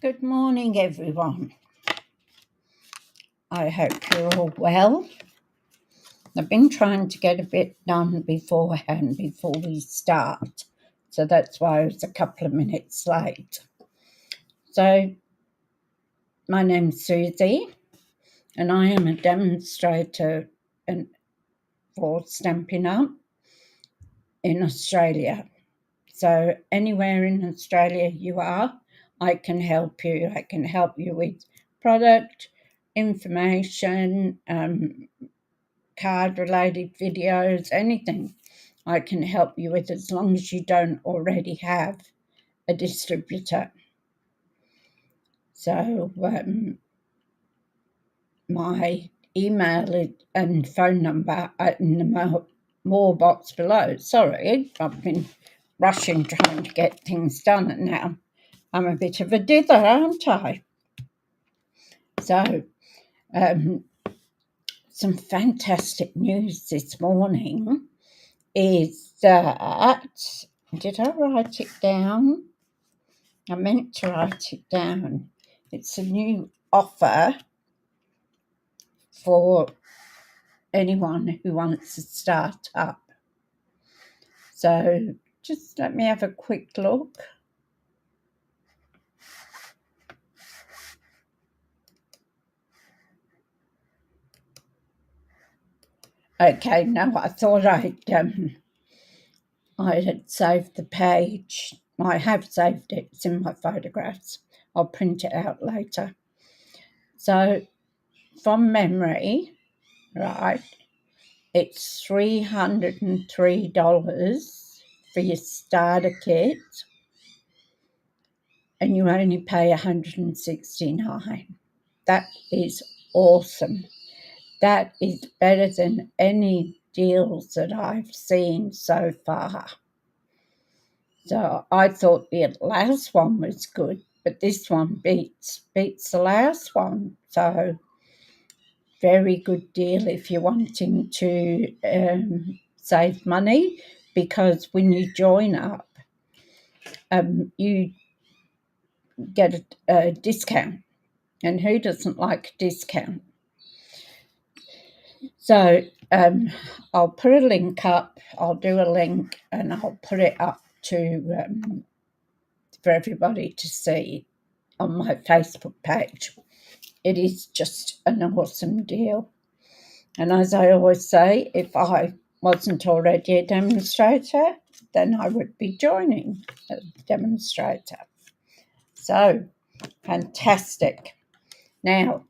Good morning, everyone. I hope you're all well. I've been trying to get a bit done beforehand before we start, so that's why I was a couple of minutes late. So, my name's Suzie, and I am a demonstrator for Stampin' Up in Australia. So, anywhere in Australia you are, I can help you. I can help you with product, information, card-related videos, anything I can help you with as long as you don't already have a distributor. So my email and phone number are in the more box below. Sorry, I've been rushing trying to get things done, and now I'm a bit of a dither, aren't I? So some fantastic news this morning is that, did I write it down? I meant to write it down. It's a new offer for anyone who wants to start up. So just let me have a quick look. Okay, no, I thought I had saved the page. I have saved it. It's in my photographs. I'll print it out later. So from memory, right, it's $303 for your starter kit, and you only pay $169. That is awesome. That is better than any deals that I've seen so far. So I thought the last one was good, but this one beats the last one. So very good deal if you're wanting to save money, because when you join up, you get a discount, and who doesn't like a discount? So I'll put a link up. I'll do a link and I'll put it up for everybody to see on my Facebook page. It is just an awesome deal. And as I always say, if I wasn't already a demonstrator, then I would be joining a demonstrator. So, fantastic. Now,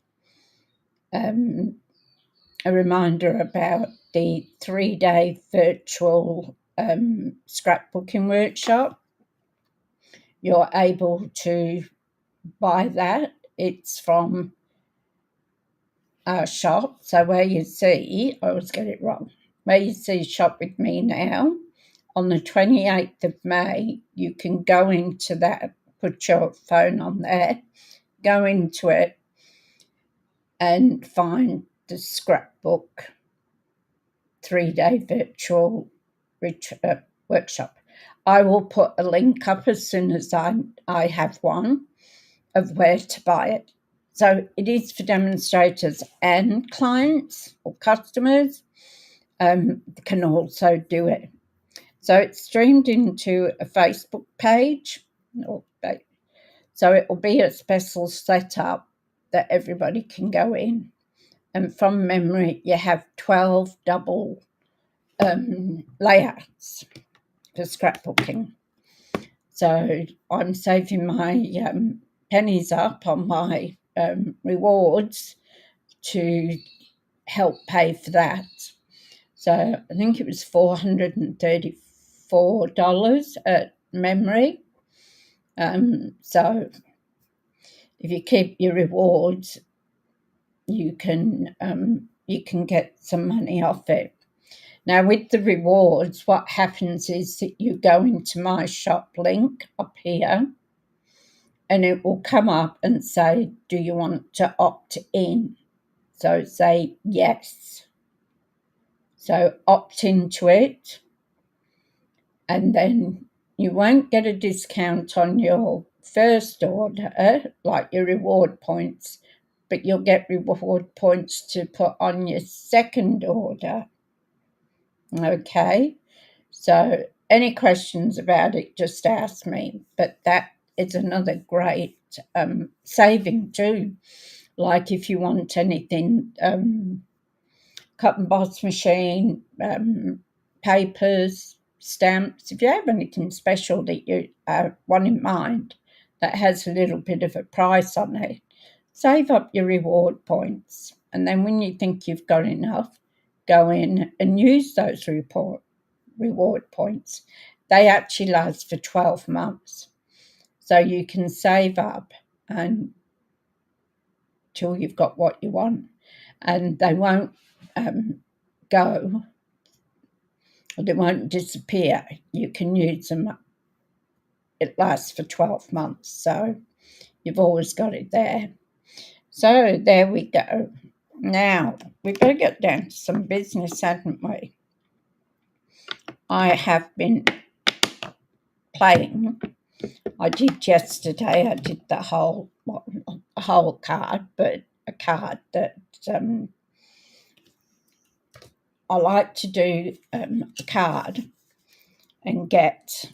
a reminder about the 3-day virtual scrapbooking workshop. You're able to buy that. It's from our shop. So where you see, I always get it wrong, where you see Shop With Me Now, on the 28th of May, you can go into that, put your phone on there, go into it and find the scrapbook 3-day virtual workshop. I will put a link up as soon as I have one of where to buy it. So it is for demonstrators and clients or customers can also do it. So it's streamed into a Facebook page. So it will be a special setup that everybody can go in. And from memory, you have 12 double layouts for scrapbooking. So I'm saving my pennies up on my rewards to help pay for that. So I think it was $434 at memory. So if you keep your rewards, you can get some money off it. Now, with the rewards, what happens is that you go into my shop link up here, and it will come up and say, do you want to opt in? So say yes. So opt into it, and then you won't get a discount on your first order, like your reward points, but you'll get reward points to put on your second order. Okay, so any questions about it, just ask me. But that is another great saving too. Like if you want anything, cut and boss machine, papers, stamps, if you have anything special that you want in mind that has a little bit of a price on it, save up your reward points. And then when you think you've got enough, go in and use those reward points. They actually last for 12 months. So you can save up until you've got what you want. And they won't go, or they won't disappear. You can use them. It lasts for 12 months. So you've always got it there. So there we go. Now, we've got to get down to some business, haven't we? I have been playing. I did yesterday, I did the whole card, but a card that I like to do a card and get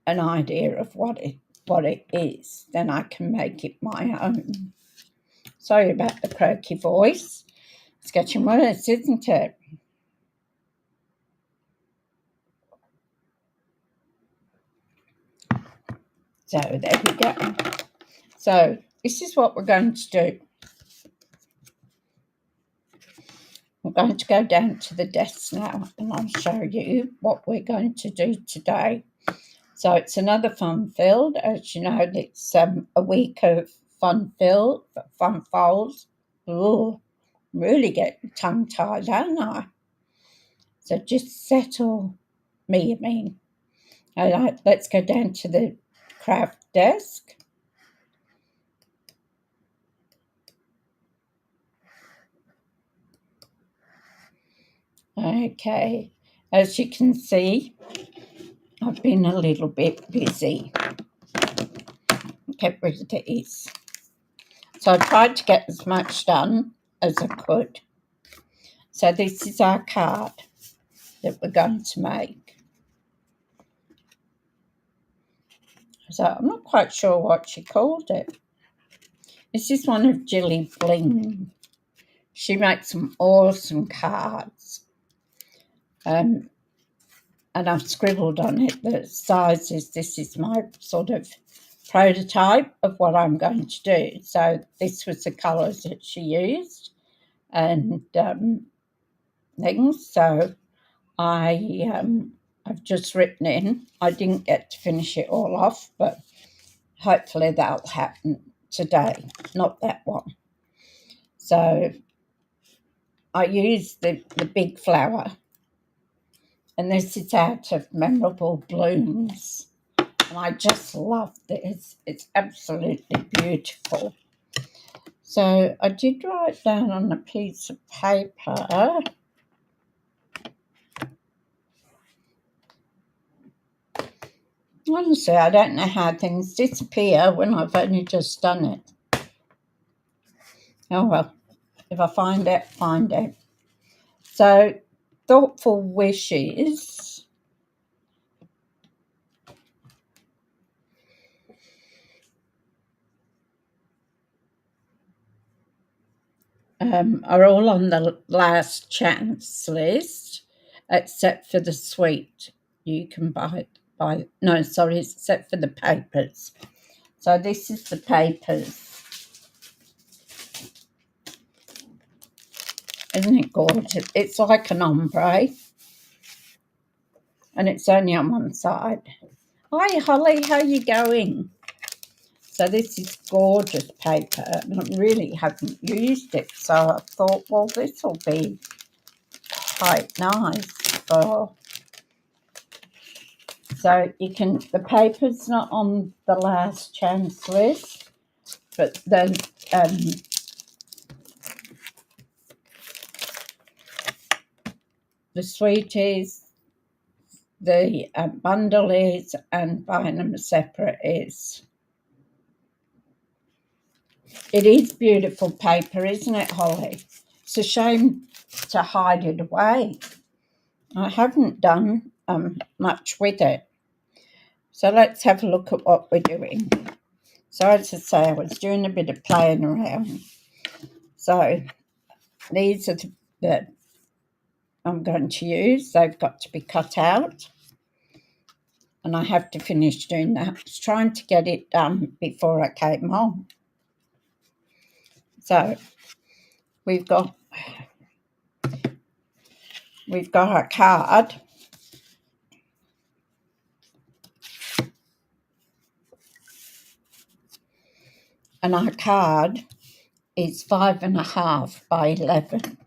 an idea of what it is. Then I can make it my own. Sorry about the croaky voice. It's getting worse, isn't it? So there we go. So this is what we're going to do. We're going to go down to the desk now and I'll show you what we're going to do today. So it's another fun filled. As you know, it's a week of fun folds. Ooh, really getting tongue-tied, aren't I? So just settle me, I mean. All right, let's go down to the craft desk. Okay, as you can see, I've been a little bit busy. Get rid of these. So I tried to get as much done as I could. So this is our card that we're going to make. So I'm not quite sure what she called it. This is one of Jilly Bling. She makes some awesome cards. And I've scribbled on it the sizes. This is my sort of prototype of what I'm going to do. So this was the colours that she used and things. So I've just written in. I didn't get to finish it all off, but hopefully that'll happen today, not that one. So I used the big flower, and this is out of Memorable Blooms. And I just love this. It's absolutely beautiful. So I did write down on a piece of paper. Honestly, I don't know how things disappear when I've only just done it. Oh well, if I find it, find it. So, thoughtful wishes. Are all on the last chance list, except for the sweet. You can buy. No, sorry, except for the papers. So this is the papers. Isn't it gorgeous? It's like an ombre, and it's only on one side. Hi, Holly, how you going? So this is gorgeous paper, and I really haven't used it, so I thought, well, this will be quite nice for. So you can. The paper's not on the last chance list, but then the sweeties, the bundle is, and buying them separate is. It is beautiful paper, isn't it, Holly? It's a shame to hide it away. I haven't done much with it. So let's have a look at what we're doing. So as I say, I was doing a bit of playing around. So these are the I'm going to use. They've got to be cut out. And I have to finish doing that. I was trying to get it done before I came home. So we've got our card. And our card is 5.5 by 11.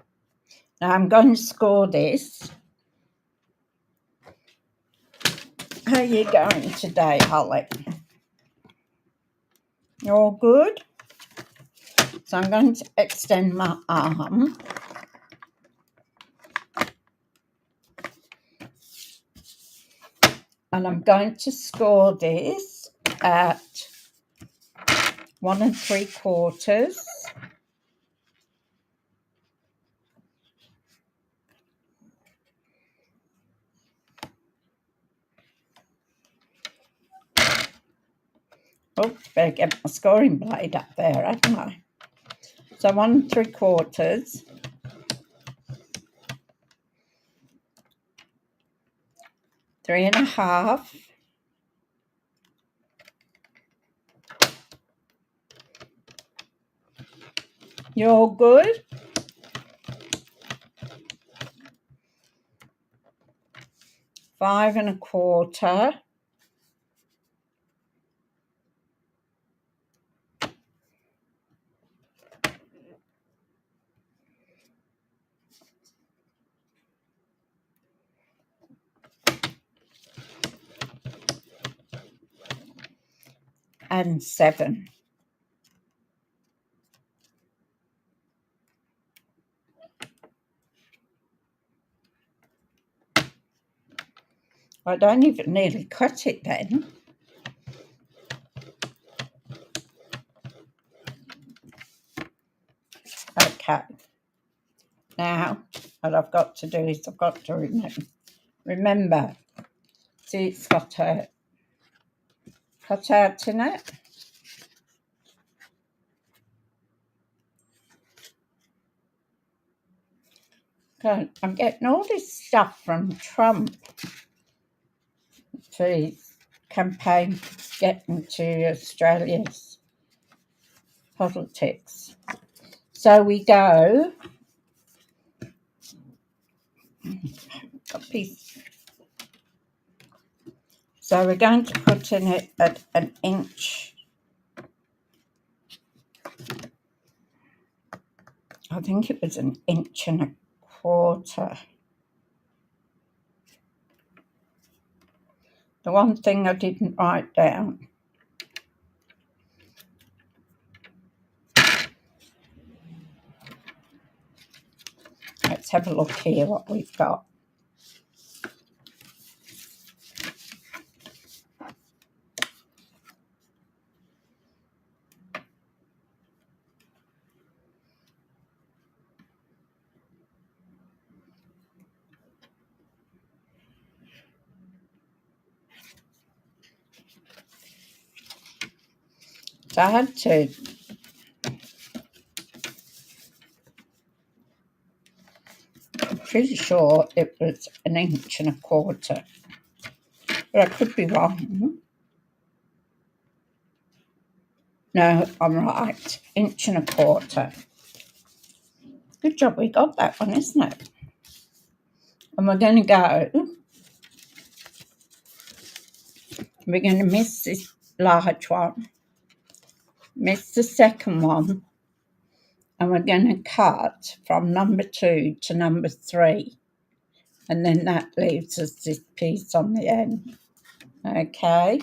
Now I'm going to score this. How are you going today, Holly? You all good? So I'm going to extend my arm. And I'm going to score this at 1 3/4. Oh, better get my scoring blade up there, haven't I? So 1 3/4. 3.5. You're good? Five and a quarter. And 7. I don't even nearly cut it then. Okay. Now, what I've got to do is I've got to remember. See, it's got a cut out in it. Okay, I'm getting all this stuff from Trump for his campaign getting to Australia's politics. So we go a piece. So we're going to put in it at 1 inch. I think it was 1 1.25 inches. The one thing I didn't write down. Let's have a look here what we've got. So I had to I'm pretty sure it was 1 1/4 inches, but I could be wrong. No, I'm right. 1.25 inches. Good job we got that one, isn't it? And we're going to go. We're going to miss this large one, miss the second one, and we're going to cut from number 2 to number 3. And then that leaves us this piece on the end. Okay.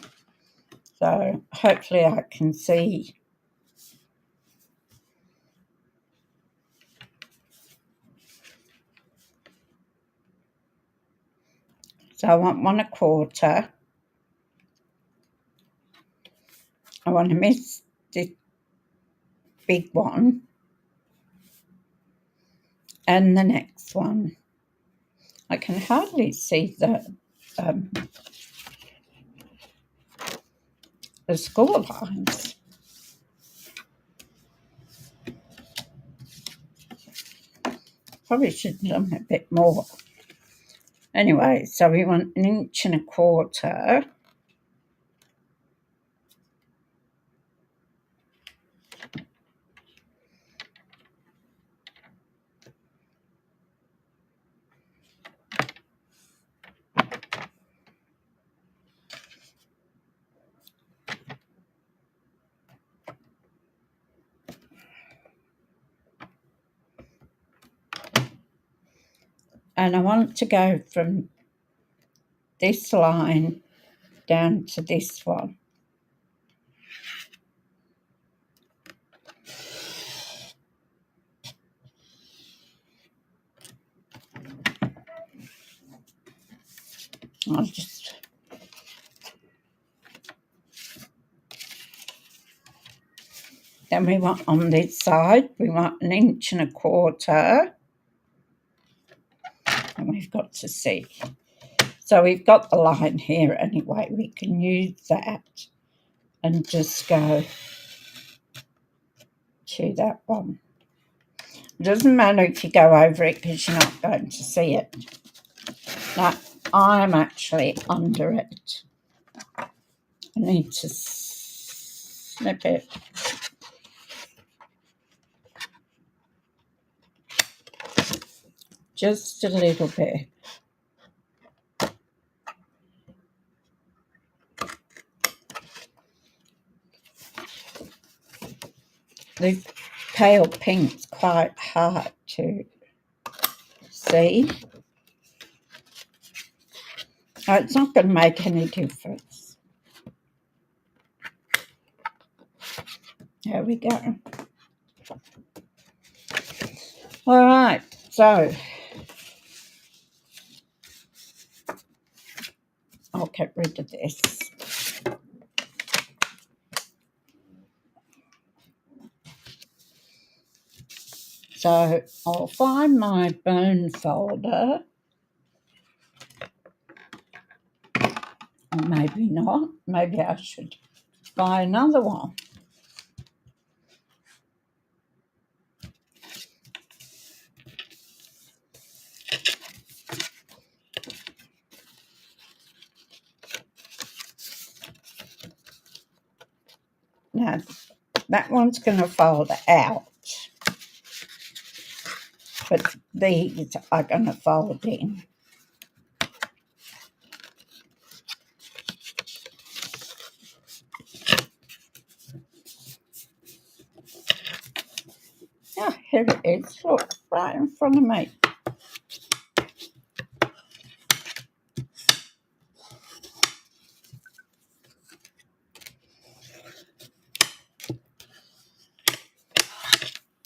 So hopefully I can see. So I want 1 1/4. I want to miss this big one and the next one. I can hardly see the score lines. Probably should have done a bit more. Anyway, so we want 1.25 inches. And I want to go from this line down to this one. I'll just then we want on this side, we want 1.25 inches, and we've got to see. So we've got the line here anyway. We can use that and just go to that one. It doesn't matter if you go over it because you're not going to see it. Now, I'm actually under it. I need to snip it. Just a little bit. The pale pink's quite hard to see. It's not going to make any difference. There we go. All right, so I'll get rid of this. So I'll find my bone folder. Or maybe not. Maybe I should buy another one. Now, that one's going to fold out. But these are going to fold in. Oh, here it is. Look, right in front of me.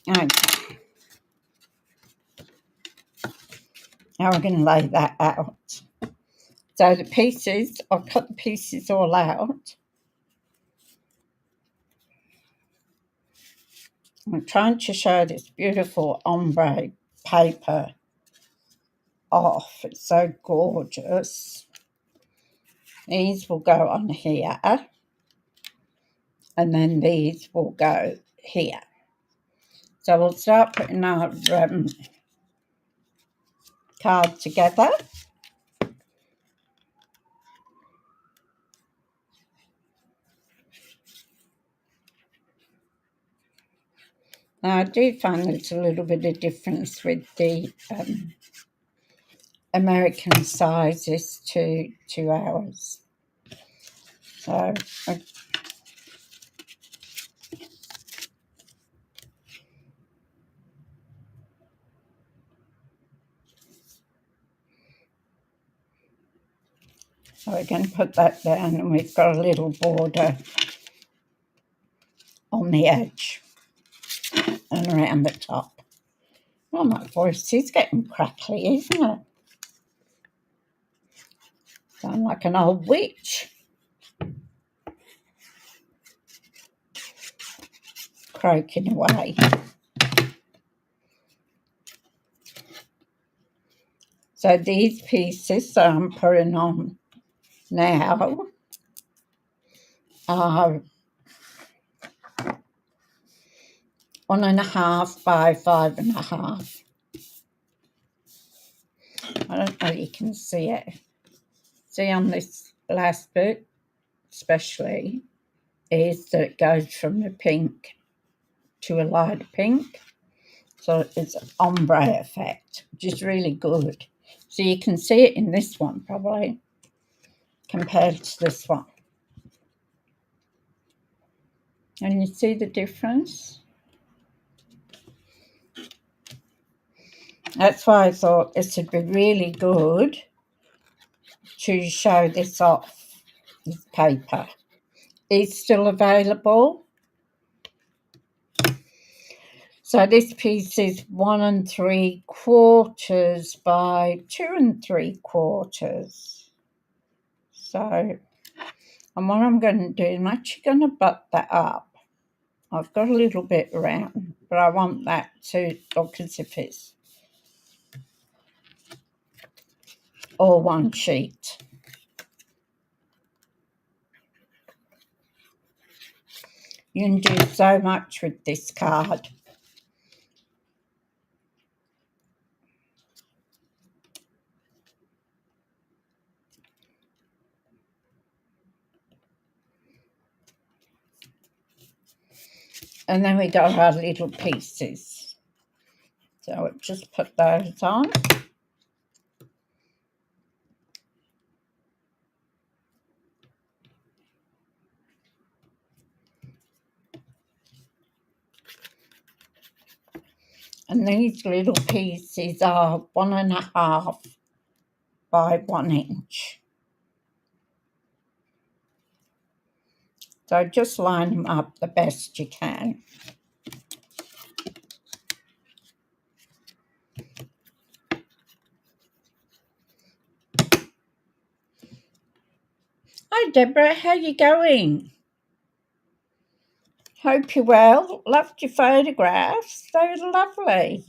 Okay. Now we're going to lay that out. So the pieces, I've cut the pieces all out. I'm trying to show this beautiful ombre paper off. It's so gorgeous. These will go on here. And then these will go here. So we'll start putting our card together. Now, I do find there's a little bit of difference with the American sizes to ours. So we're going to put that down, and we've got a little border on the edge and around the top. Oh, my voice is getting crackly, isn't it? Sound like an old witch. croaking away. So these pieces that I'm putting on now are 1.5 by 5.5. I don't know if you can see it. See on this last bit, especially, is that it goes from a pink to a lighter pink. So it's an ombre effect, which is really good. So you can see it in this one probably compared to this one. And you see the difference? That's why I thought this would be really good to show this off, this paper. It's still available. So this piece is 1 3/4 by 2 3/4. So, and what I'm going to do, I'm actually going to butt that up. I've got a little bit around, but I want that to look as if it's all one sheet. You can do so much with this card. And then we got our little pieces. So I'll just put those on. And these little pieces are 1.5 by 1 inch. So just line them up the best you can. Hi Deborah, how you going? Hope you're well. Loved your photographs. They were lovely.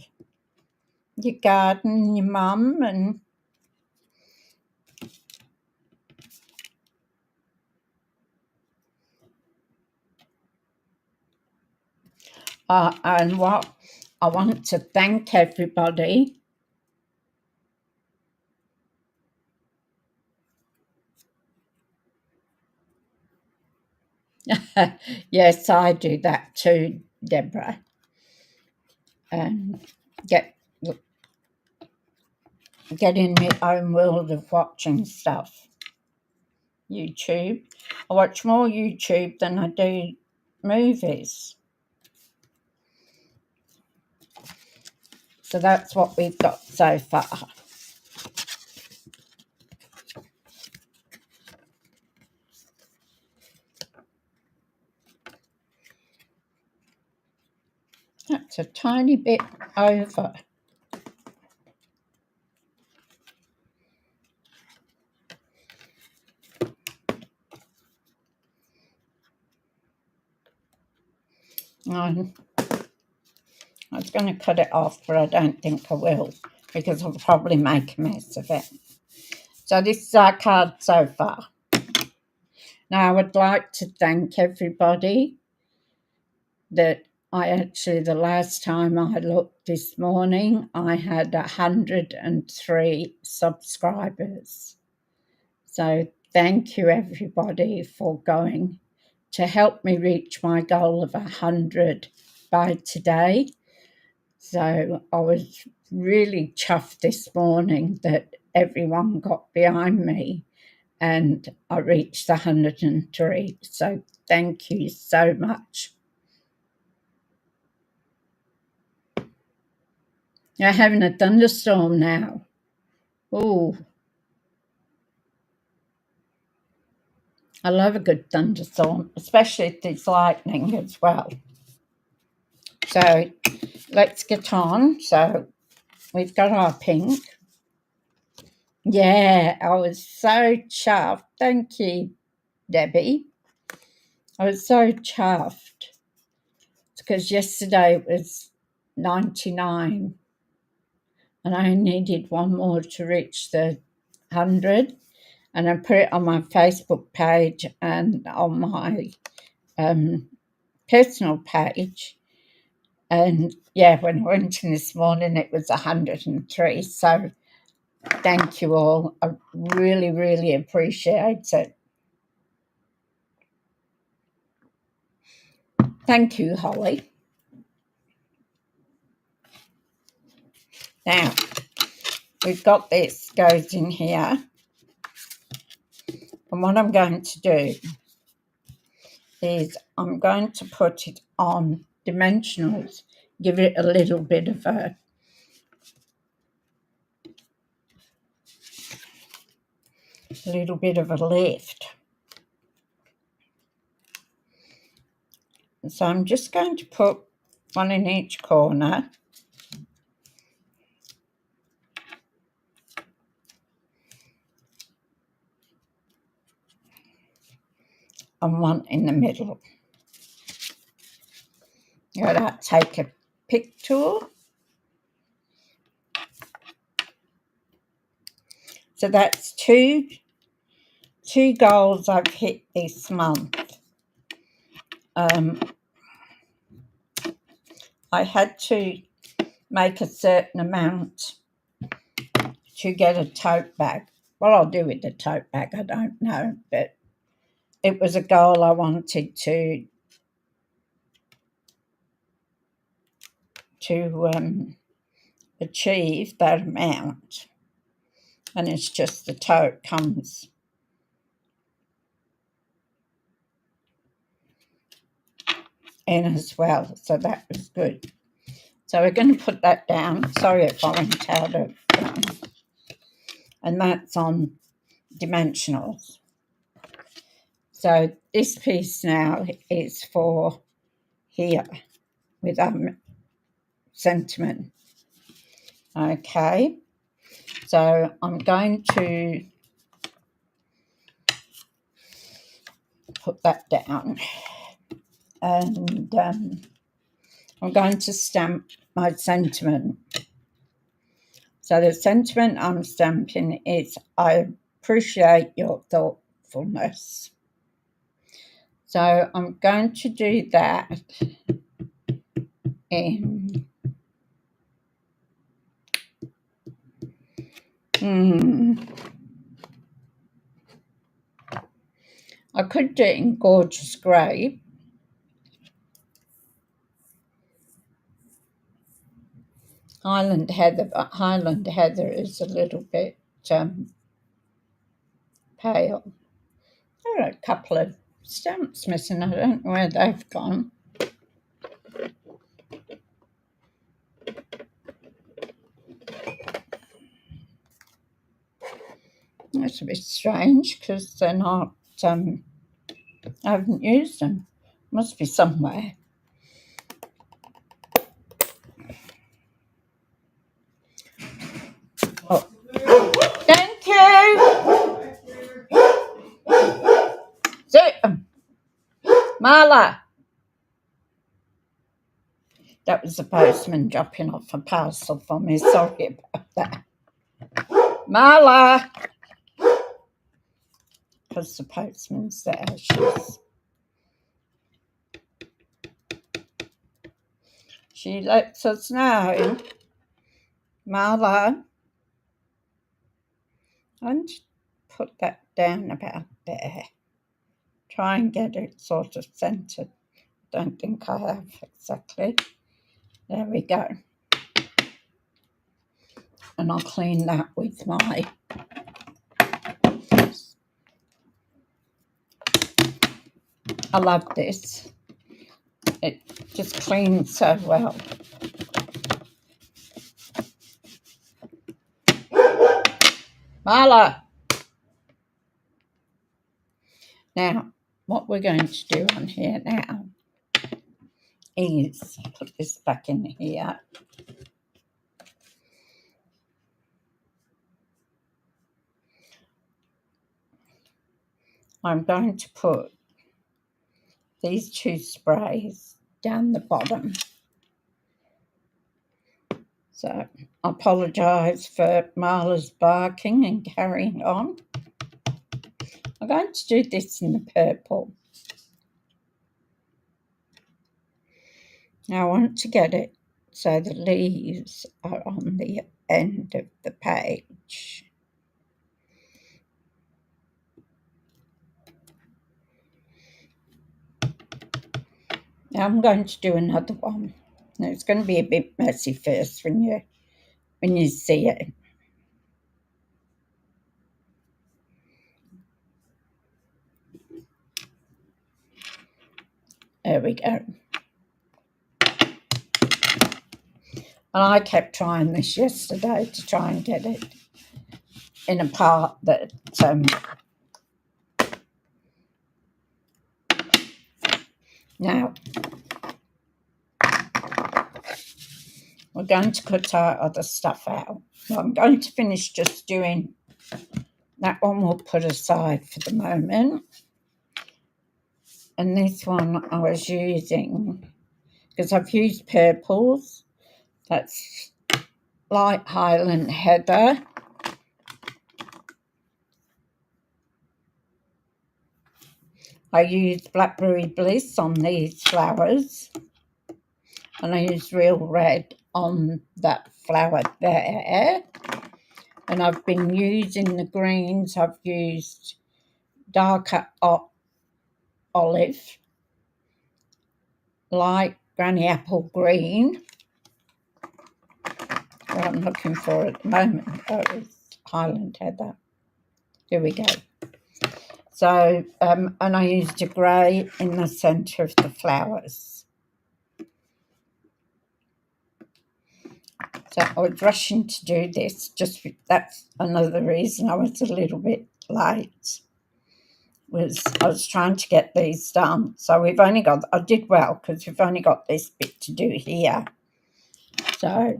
Your garden, your mum, and what I want to thank everybody. Yes, I do that too, Deborah. And get in my own world of watching stuff. YouTube. I watch more YouTube than I do movies. So that's what we've got so far. That's a tiny bit over. I was going to cut it off, but I don't think I will because I'll probably make a mess of it. So this is our card so far. Now I would like to thank everybody that the last time I looked this morning, I had 103 subscribers. So thank you everybody for going to help me reach my goal of 100 by today. So I was really chuffed this morning that everyone got behind me and I reached 103. So thank you so much. They're having a thunderstorm now. Oh, I love a good thunderstorm, especially if there's lightning as well. So let's get on. So we've got our pink. Yeah, I was so chuffed. Thank you, Debbie. I was so chuffed. because yesterday it was 99 and I needed one more to reach the 100, and I put it on my Facebook page and on my personal page. And yeah, when I went in this morning, it was 103. So thank you all. I really, really appreciate it. Thank you, Holly. Now, we've got this goes in here. And what I'm going to do is I'm going to put it on dimensionals, give it a little bit of a lift. So I'm just going to put one in each corner. And one in the middle. You've got to take a pick tool. So that's two goals I've hit this month. I had to make a certain amount to get a tote bag. What I'll do with the tote bag, I don't know, but it was a goal I wanted to achieve that amount. And it's just the tote comes in as well, so that was good. So we're going to put that down. Sorry if I went out of and that's on dimensionals. So this piece now is for here with sentiment. Okay, so I'm going to put that down, and I'm going to stamp my sentiment. So the sentiment I'm stamping is, I appreciate your thoughtfulness. So I'm going to do that in I could do it in Gorgeous Grey. Highland Heather, but Highland Heather is a little bit pale. There are a couple of stamps missing. I don't know where they've gone. That's a bit strange because they're not, I haven't used them. Must be somewhere. Oh. Thank you. Sit. Marla. That was the postman dropping off a parcel for me. Sorry about that. Marla. Because the postman's there. She lets us know. Marla. And put that down about there. Try and get it sort of centered. Don't think I have exactly. There we go. And I'll clean that with my I love this. It just cleans so well. Marla. Now, what we're going to do on here now is put this back in here. I'm going to put these two sprays down the bottom. So I apologise for Marla's barking and carrying on. I'm going to do this in the purple. Now I want to get it so the leaves are on the end of the page. Now I'm going to do another one. Now it's going to be a bit messy first when you see it. There we go. And I kept trying this yesterday to try and get it in a part that now we're going to cut our other stuff out. So I'm going to finish just doing that one. We'll put aside for the moment. And this one I was using, because I've used purples. That's light Highland Heather. I used Blackberry Bliss on these flowers. And I used Real Red on that flower there. And I've been using the greens. I've used darker olive, light Granny Apple Green. What I'm looking for at the moment is Highland Heather. Here we go. So, and I used a grey in the centre of the flowers. So I was rushing to do this. That's another reason I was a little bit late. I was trying to get these done. So I did well because we've only got this bit to do here. So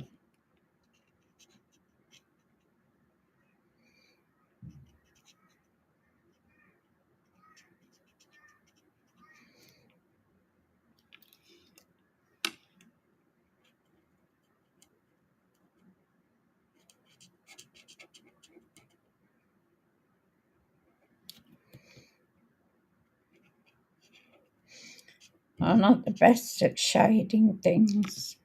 I'm not the best at shading things.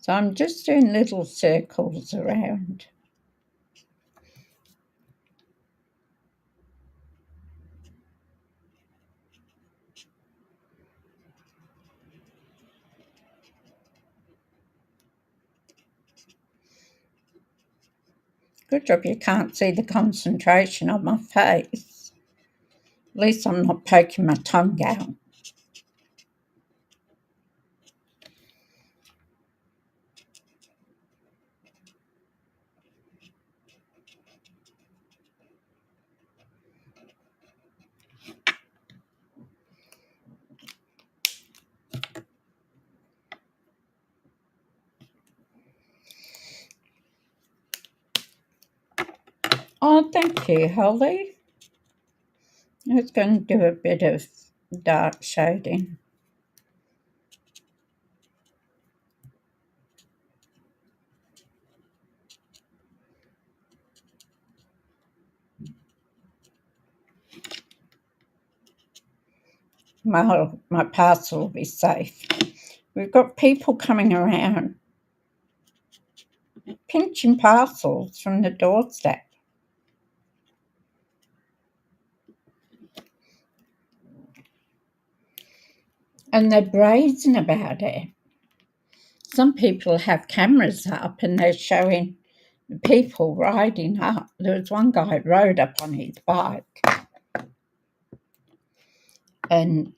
So I'm just doing little circles around. Good job you can't see the concentration on my face. At least I'm not poking my tongue out. Oh, thank you, Holly. I was going to do a bit of dark shading. My parcel will be safe. We've got people coming around pinching parcels from the doorstep. And they're brazen about it. Some people have cameras up and they're showing the people riding up. There was one guy who rode up on his bike. And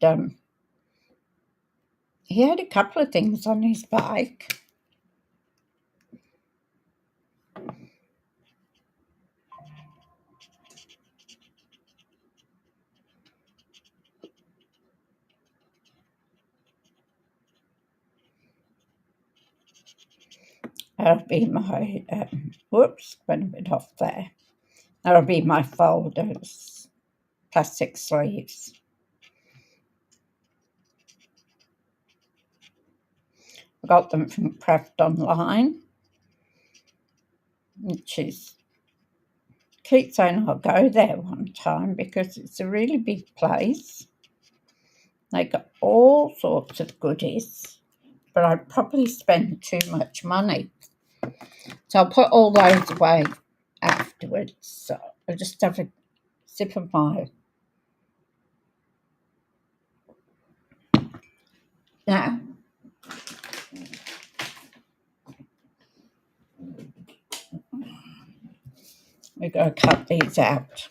he had a couple of things on his bike. That'll be my, whoops, went a bit off there. That'll be my folders, plastic sleeves. I got them from Craft Online, which is, keep saying I'll go there one time because it's a really big place. They got all sorts of goodies, but I'd probably spend too much money. So I'll put all those away afterwards. So I'll just have a sip of my... Now, we've got to cut these out.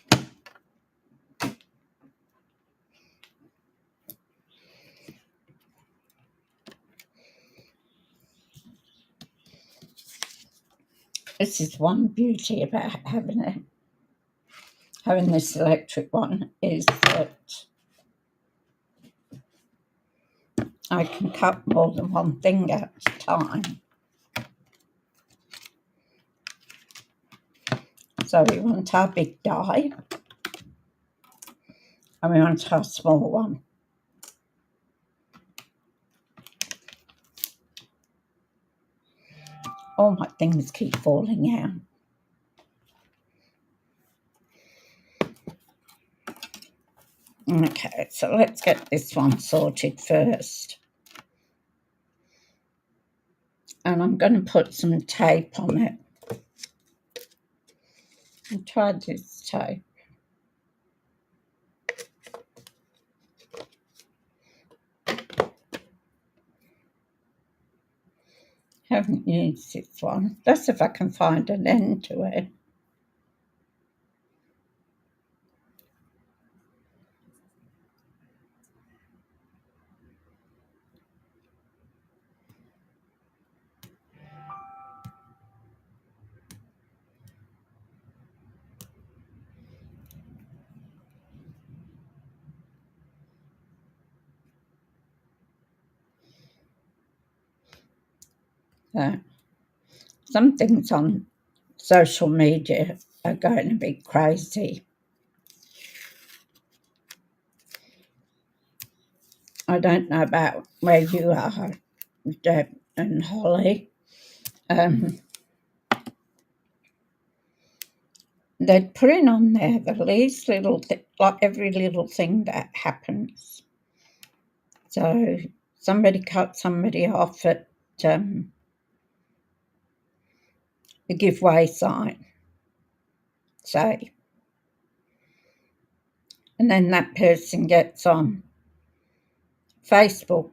This is one beauty about having this electric one, is that I can cut more than one thing at a time. So we want our big die, and we want our small one. All my things keep falling out. Okay, so let's get this one sorted first. And I'm going to put some tape on it. I'll try this tape. Haven't used this one. That's if I can find an end to it. Some things on social media are going a bit crazy. I don't know about where you are, Deb and Holly. They're putting on there the least little like every little thing that happens. So somebody cut somebody off at the giveaway sign, say, and then that person gets on Facebook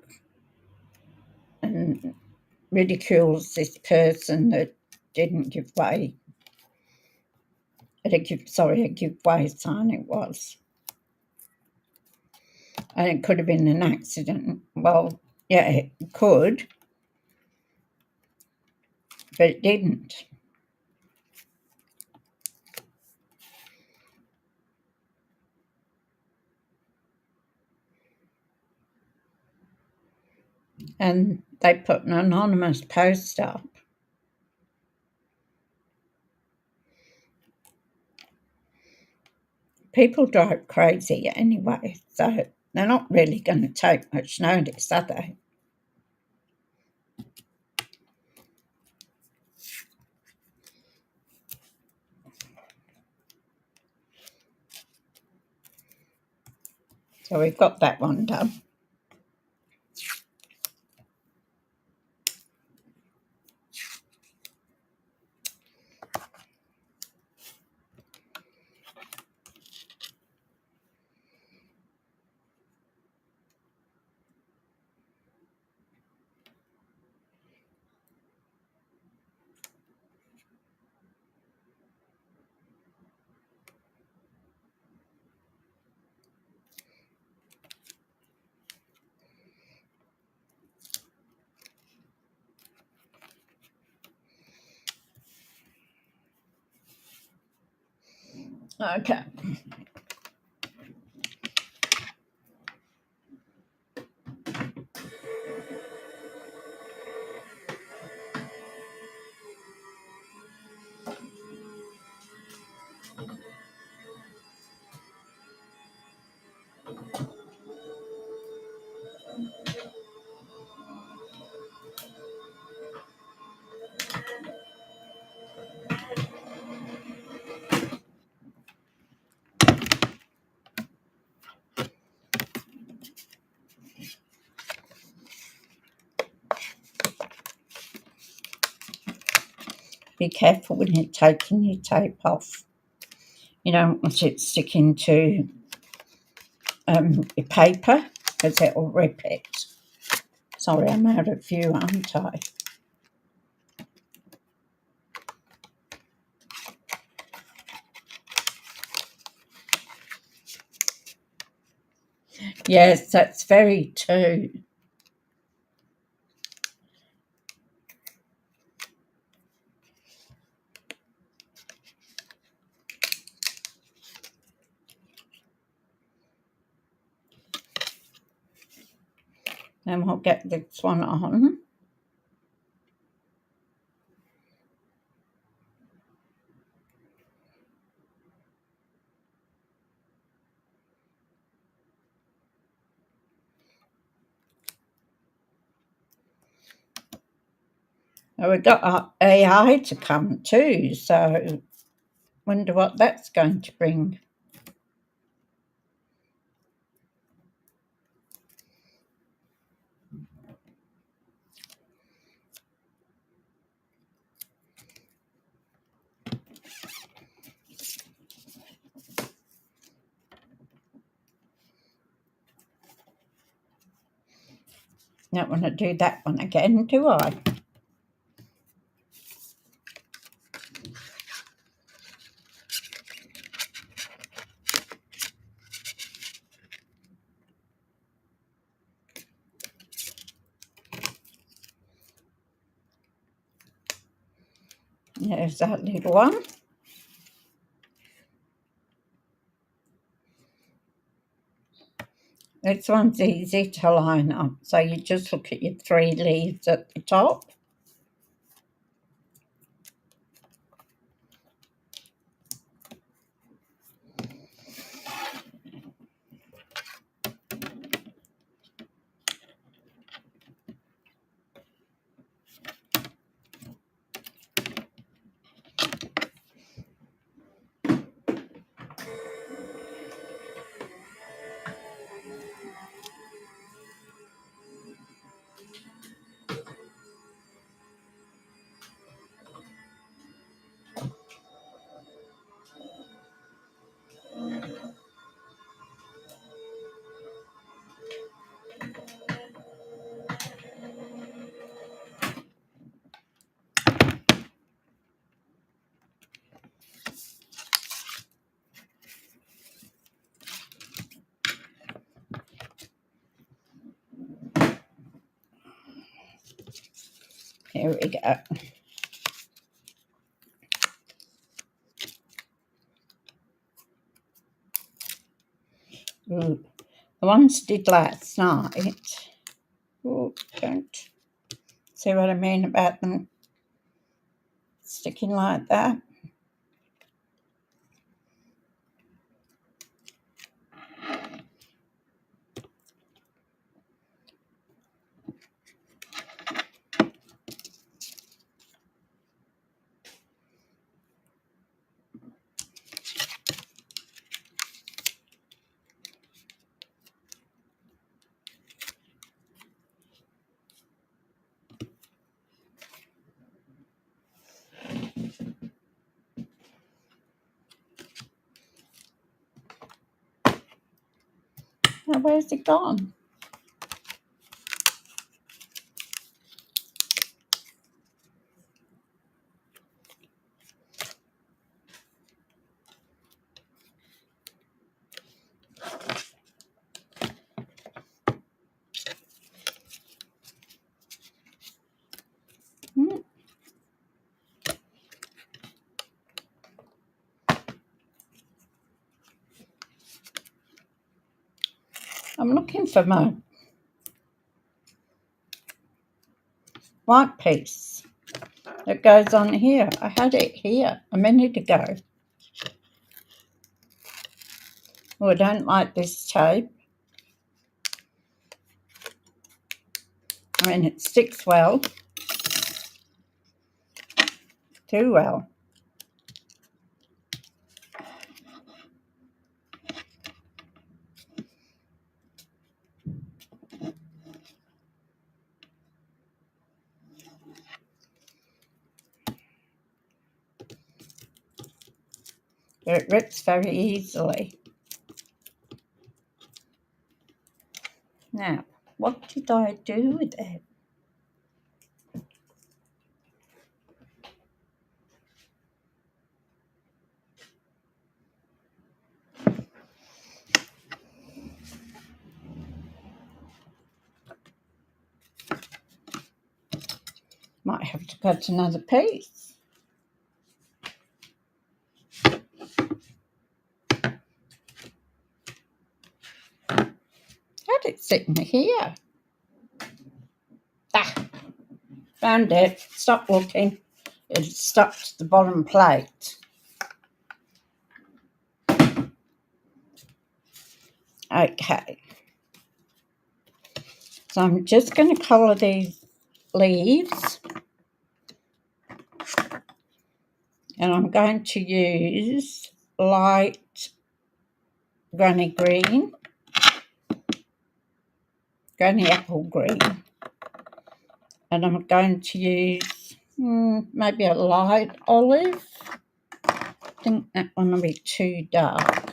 and ridicules this person that didn't give way. A giveaway sign it was. And it could have been an accident. Well, yeah, it could, but it didn't. And they put an anonymous post up. People drive crazy anyway, so they're not really going to take much notice, are they? So we've got that one done. Okay. be careful when you're taking your tape off. You don't want it sticking to your paper because it'll rip it. Sorry, I'm out of view, aren't I? Yes, that's very true. Then we'll get this one on. Now we've got our AI to come too, so wonder what that's going to bring. Don't want to do that one again, do I? There's that little one. This one's easy to line up. So you just look at your 3 leaves at the top. Here we go. Ooh, the ones did last night. Ooh, don't see what I mean about them sticking like that. Now, where's it gone? I'm looking for my white piece that goes on here. I had it here a minute ago. Oh, I don't like this tape. I mean, it sticks well. Too well. but it rips very easily. Now, what did I do with it? Might have to cut another piece. Had it sitting here? Ah, found it. Stop looking. It's stuck to the bottom plate. Okay. So I'm just going to colour these leaves. And I'm going to use light granny green, granny apple green. And I'm going to use maybe a light olive. I think that one will be too dark.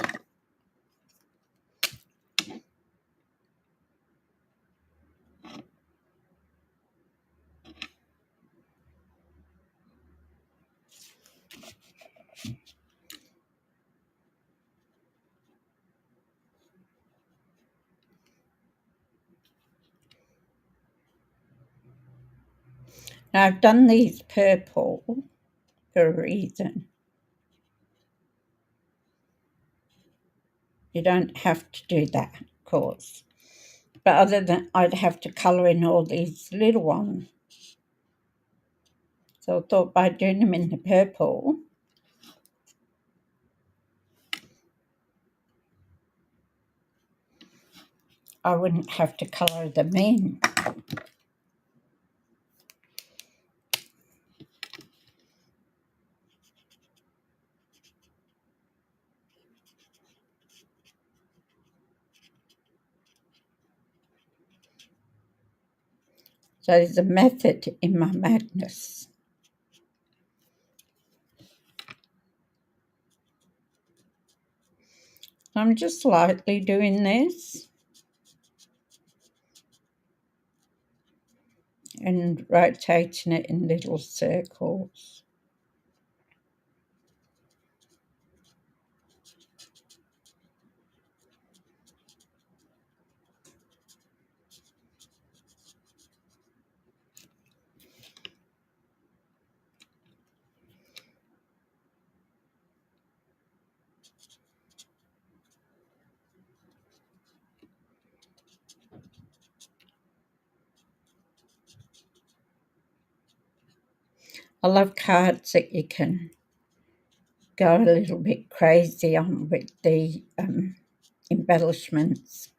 Now I've done these purple for a reason. You don't have to do that, of course. But other than I'd have to colour in all these little ones. So I thought by doing them in the purple, I wouldn't have to colour them in. So there's a method in my madness. I'm just lightly doing this and rotating it in little circles. I love cards that you can go a little bit crazy on with the embellishments.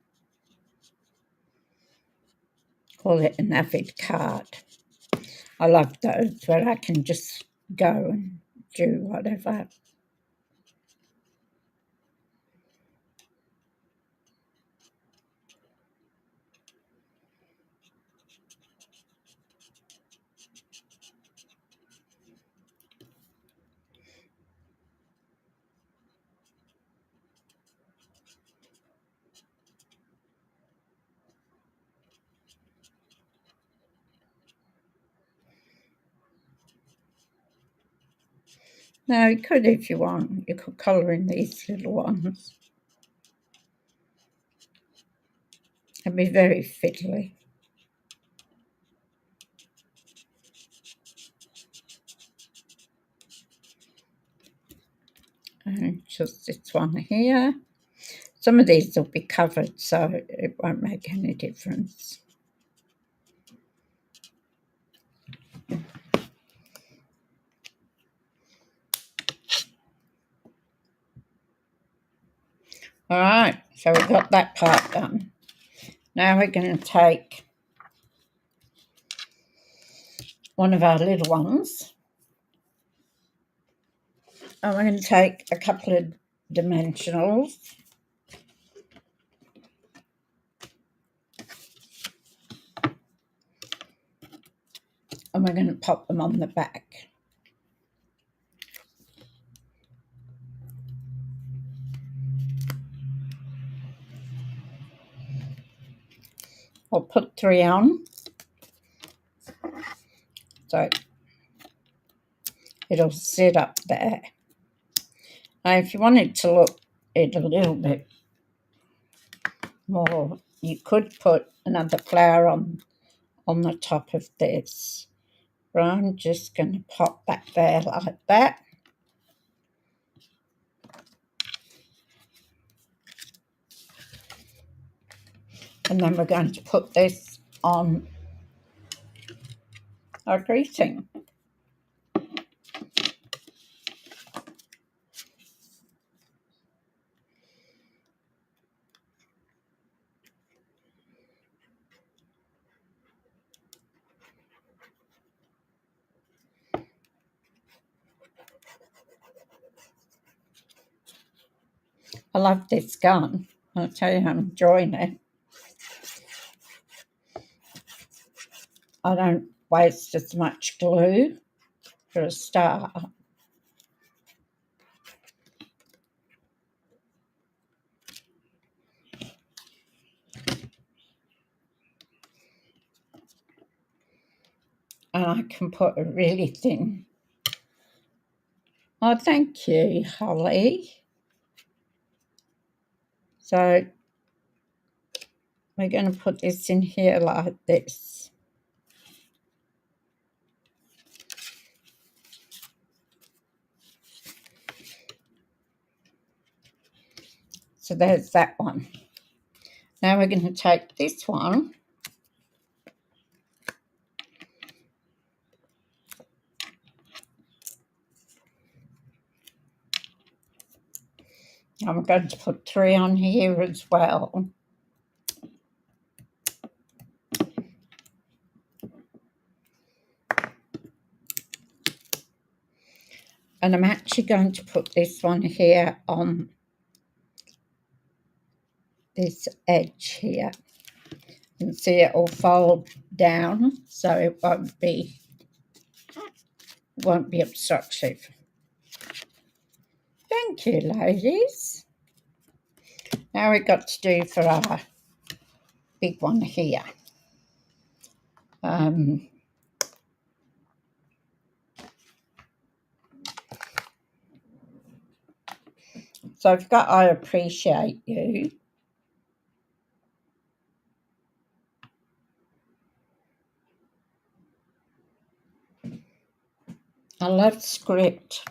Call it an avid card. I love those where I can just go and do whatever. Now, you could, if you want, you could colour in these little ones. It'd be very fiddly. And just this one here. Some of these will be covered, so it won't make any difference. All right, so we've got that part done. Now we're going to take one of our little ones, and we're going to take a couple of dimensionals. And we're going to pop them on the back. I'll put 3 on. So it'll sit up there. Now, if you wanted to look it a little bit more, you could put another flower on the top of this. But I'm just going to pop that there like that. And then we're going to put this on our greeting. I love this gun. I'll tell you, I'm enjoying it. I don't waste as much glue for a start. And I can put a really thin. Oh, thank you, Holly. So we're going to put this in here like this. So there's that one. Now we're going to take this one. I'm going to put 3 on here as well. And I'm actually going to put this one here on this edge here. You can see it will fold down, so it won't be obstructive. Thank you, ladies. Now we've got to do for our big one here. So I've got I appreciate you. I love script.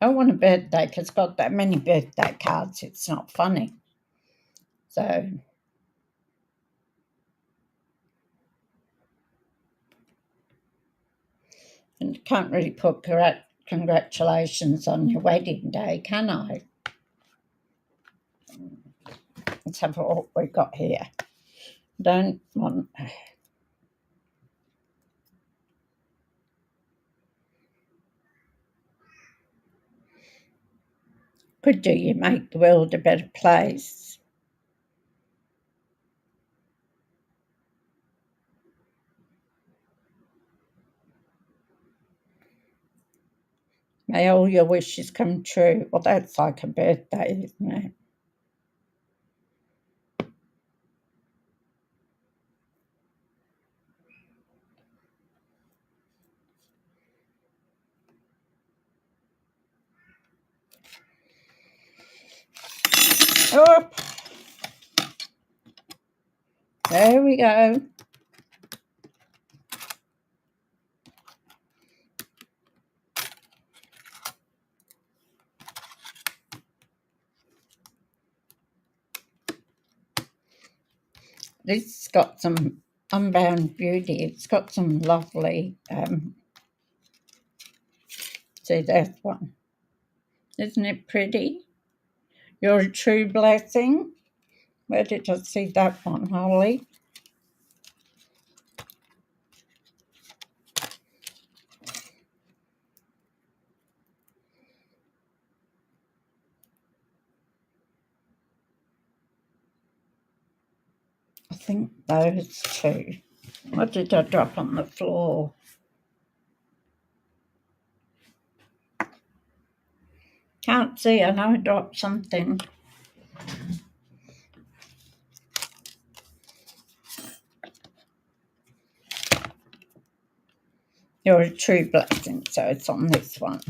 I want a birthday because I've got that many birthday cards. It's not funny. So and you can't really put congratulations on your wedding day, can I? Let's have what we've got here. Don't want. Could do you make the world a better place? May all your wishes come true. Well, that's like a birthday, isn't it? Oh, there we go. This has got some Unbound Beauty. It's got some lovely, see that one. Isn't it pretty? You're a true blessing. Where did I see that one, Holly? I think those two. What did I drop on the floor? Can't see, I know I dropped something. You're a true blessing, so it's on this one.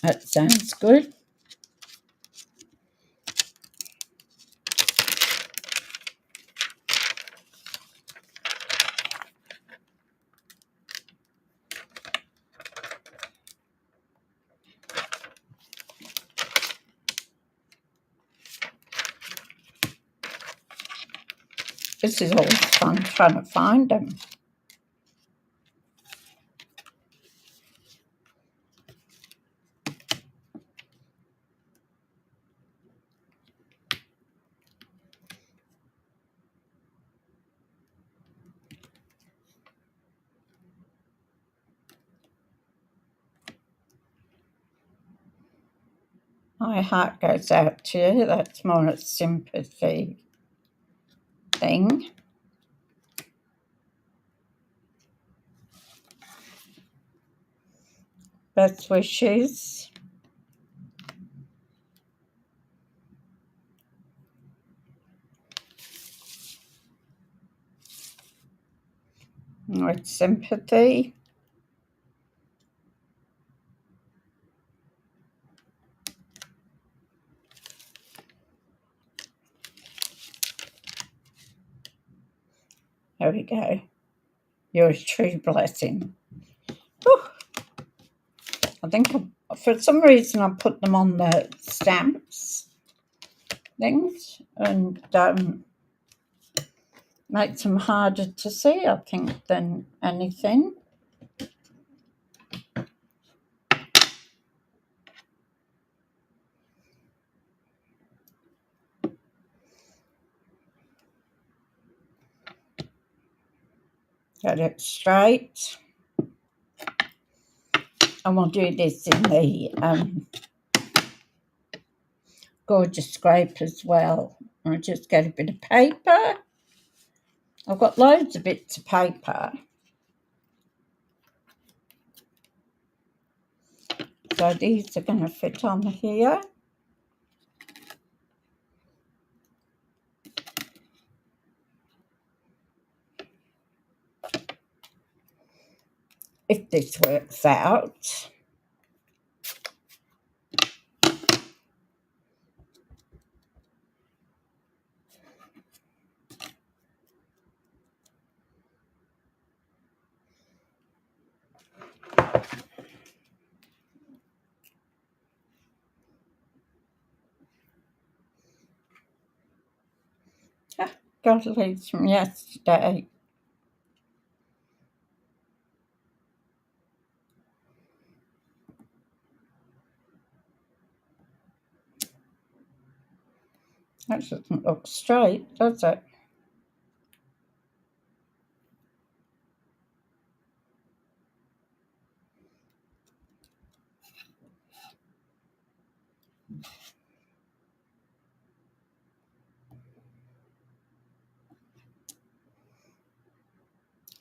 That sounds good. This is always fun trying to find them. My heart goes out to you. That's more a sympathy thing. Best wishes. With sympathy. There we go. You're a true blessing. Whew. I think for some reason I put them on the stamps things and makes them harder to see, I think, than anything. Get it straight. And we'll do this in the gorgeous scrape as well. I'll just get a bit of paper. I've got loads of bits of paper. So these are going to fit on here. If this works out. Got these from yesterday. That doesn't look straight, does it?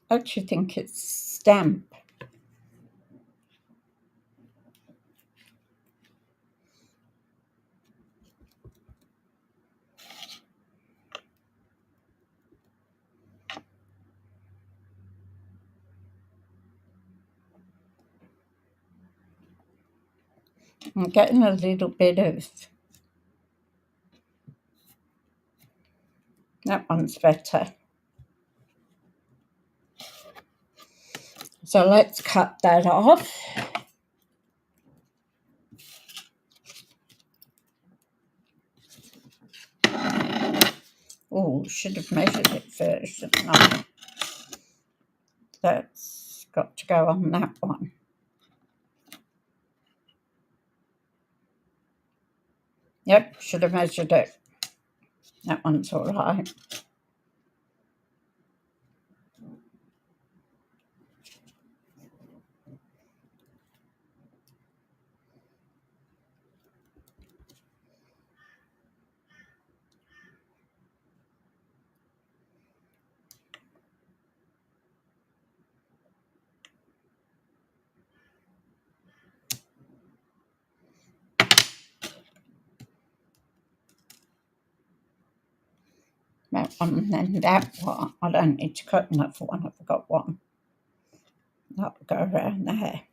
I actually think it's stamp. I'm getting a little bit of... That one's better. So let's cut that off. Oh, should have measured it first, shouldn't I? That's got to go on that one. Yep, should have measured it. That one's all right. That one and then that one. I don't need to cut another one. I've got one. That will go around there.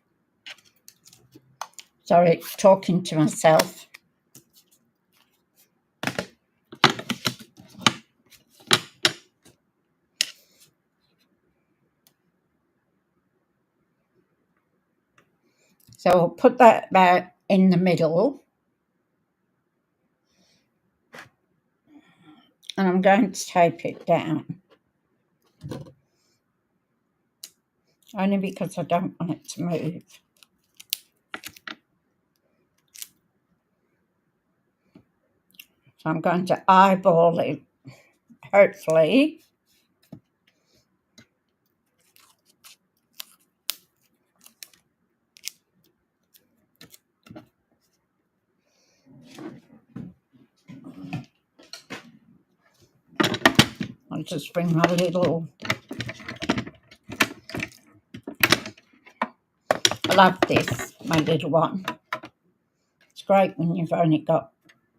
Sorry, talking to myself. So I'll put that about in the middle. And I'm going to tape it down. Only because I don't want it to move. So I'm going to eyeball it, hopefully. I'll just bring my little... I love this, my little one. It's great when you've only got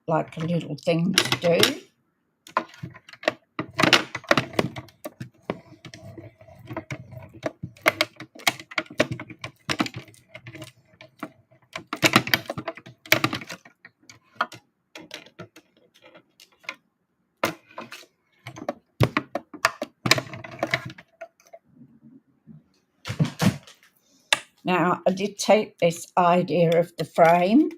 like a little thing to do. Now, I did take this idea of the frame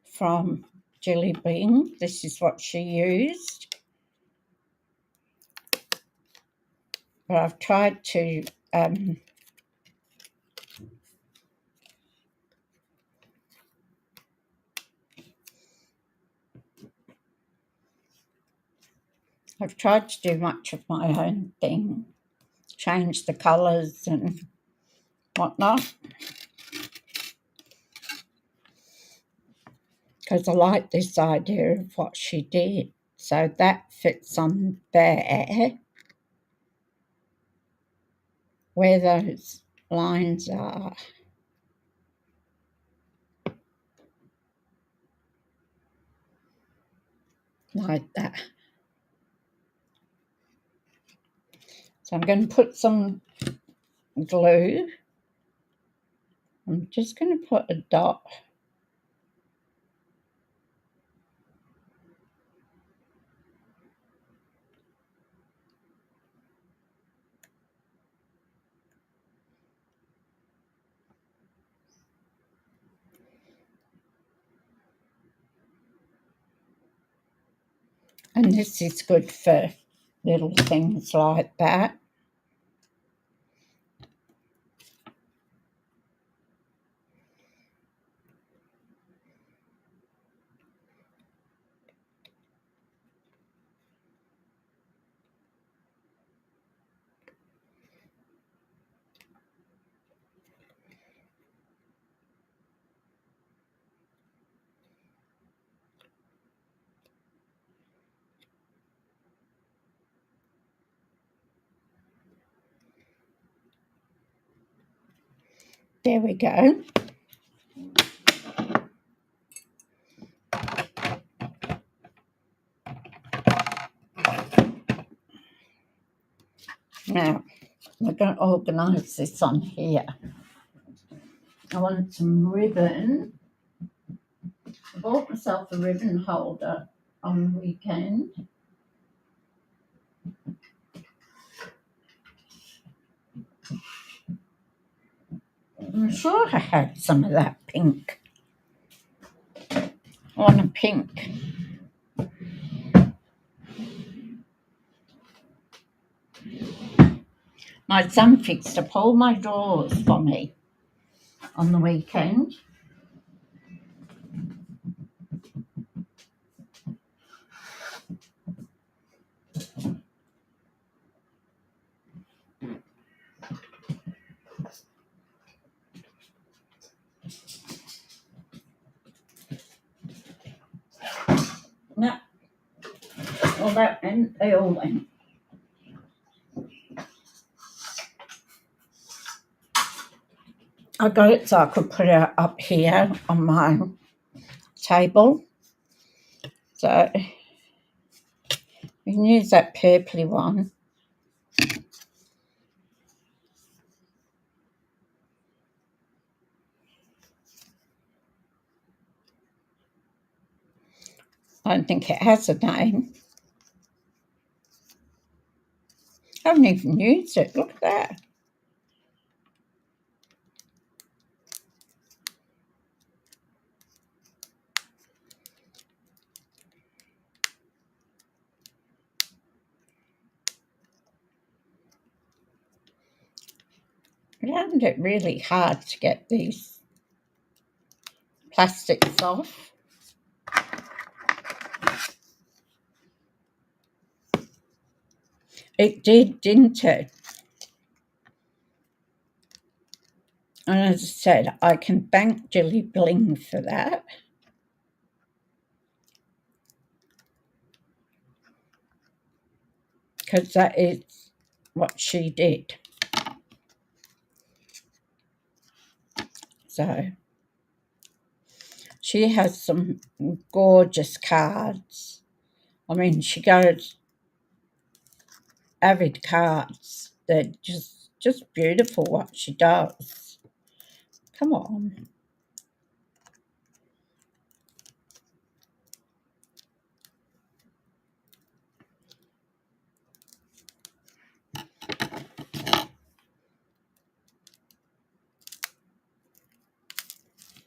from Jelly Bean. This is what she used. But I've tried to do much of my own thing, change the colours and whatnot, because I like this idea of what she did. So that fits on there, where those lines are. Like that. So I'm going to put some glue. I'm just going to put a dot. And this is good for little things like that. There we go. Now, we're going to organise this on here. I wanted some ribbon. I bought myself a ribbon holder on the weekend. I'm sure I had some of that pink. I want a pink. My son fixed up all my drawers for me on the weekend. No. Well, that went, they all went. I got it so I could put it up here on my table. So We can use that purpley one. I don't think it has a name. I haven't even used it. Look at that. I found it really hard to get these plastics off. It did, didn't it? And as I said, I can thank Jilly Bling for that. Because that is what she did. So she has some gorgeous cards. I mean, she goes avid cards. They're just beautiful what she does. Come on.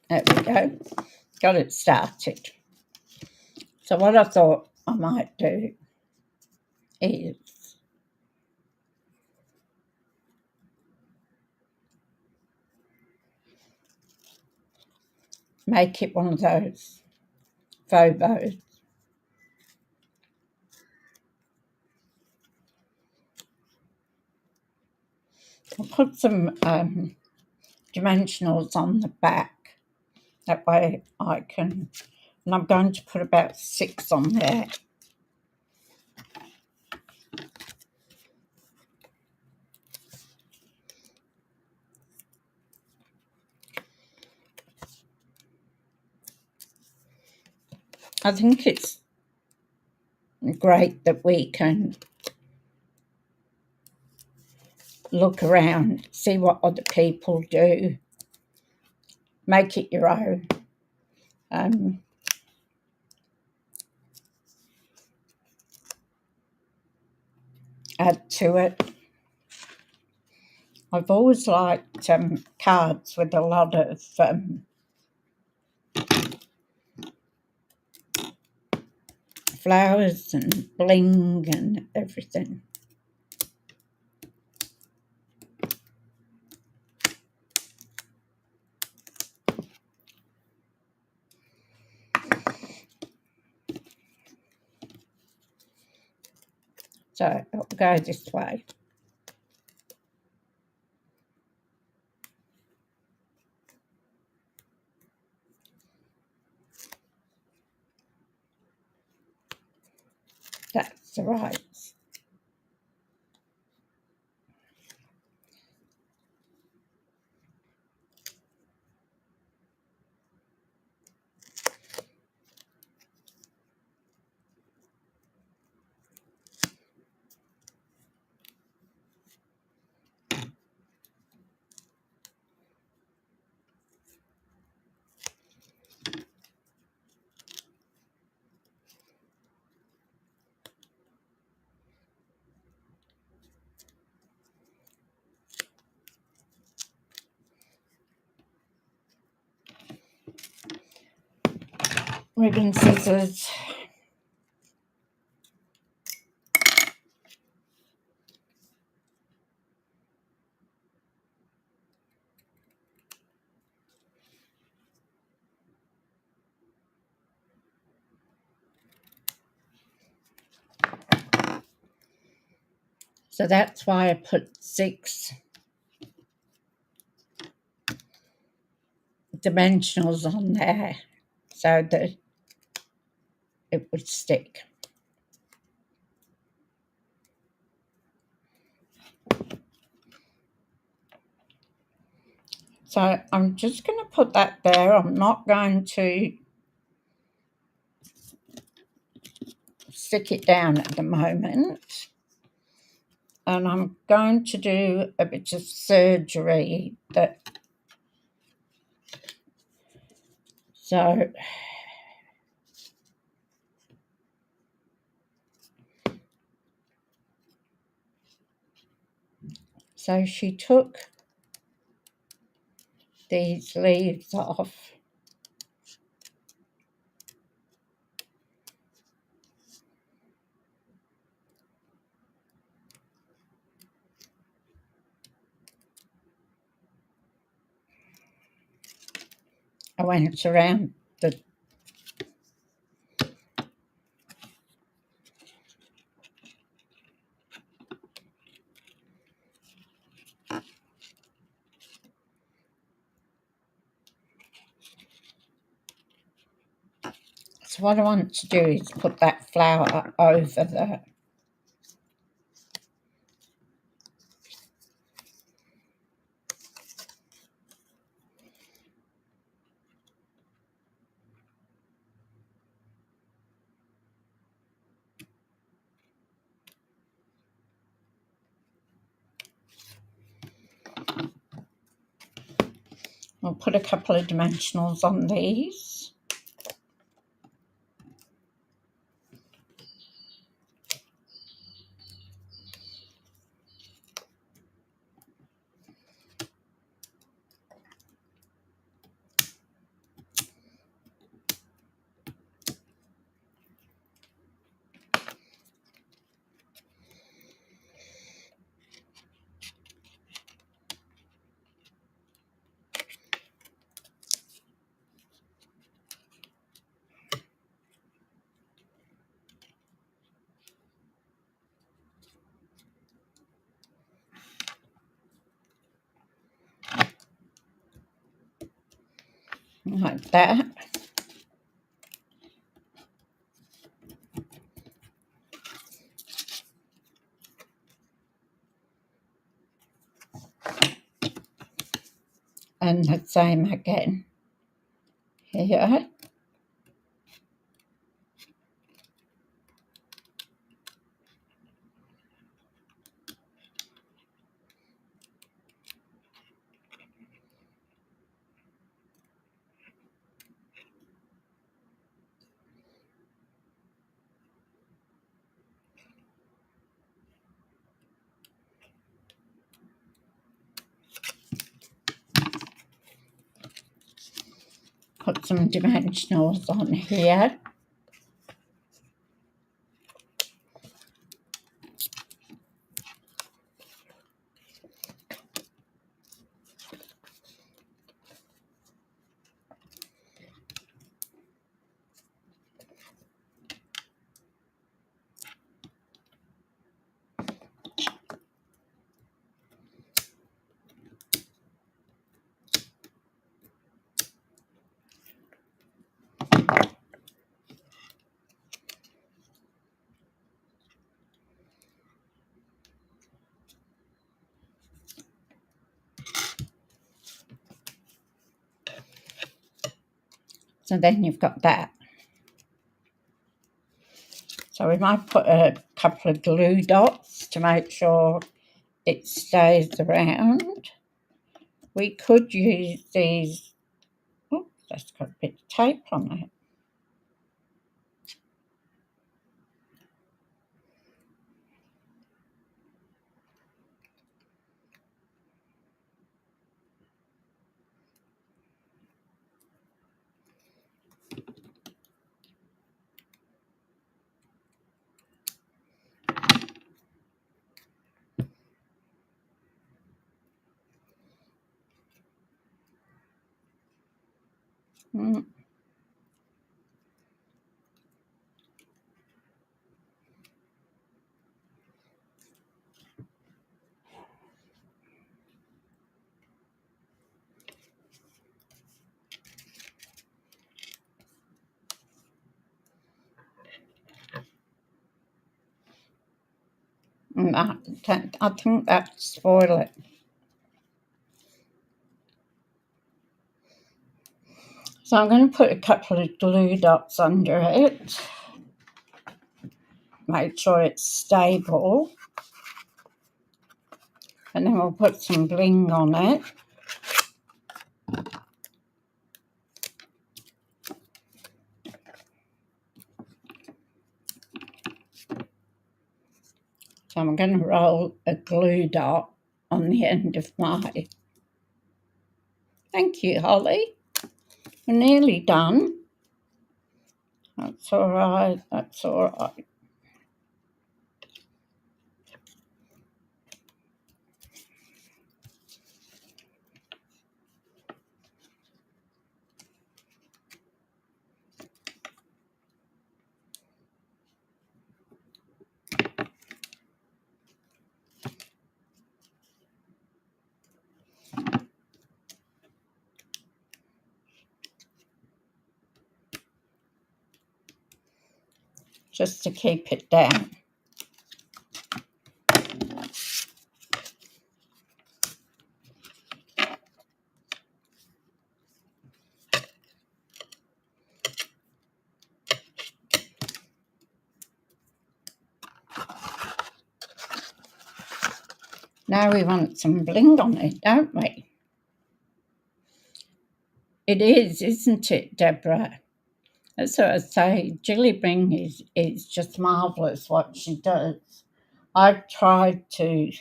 There we go. Got it started. So what I thought I might do is make it one of those faux bows. I'll put some dimensionals on the back. That way I can, and I'm going to put about 6 on there. I think it's great that we can look around, see what other people do, make it your own. Add to it. I've always liked cards with a lot of flowers and bling and everything. So it'll go this way. That's the right. Ribbon scissors. So that's why I put 6 dimensionals on there so that it would stick. So I'm just going to put that there. I'm not going to stick it down at the moment. And I'm going to do a bit of surgery so she took these leaves off. I went around the so what I want to do is put that flower over the I'll put a couple of dimensionals on these. Like that. And the same again here. Put some dimensionals on here. So then you've got that. So we might put a couple of glue dots to make sure it stays around. We could use these. Oh, that's got a bit of tape on it. I think that'd spoil it. So I'm going to put a couple of glue dots under it. make sure it's stable. And then we'll put some bling on it. So I'm going to roll a glue dot on the end of my... Thank you, Holly. We're nearly done. That's all right, that's all right. Just to keep it down. Now we want some bling on it, don't we? It is, isn't it, Deborah? That's what I say. Jilly Bling is just marvellous what she does. I've tried to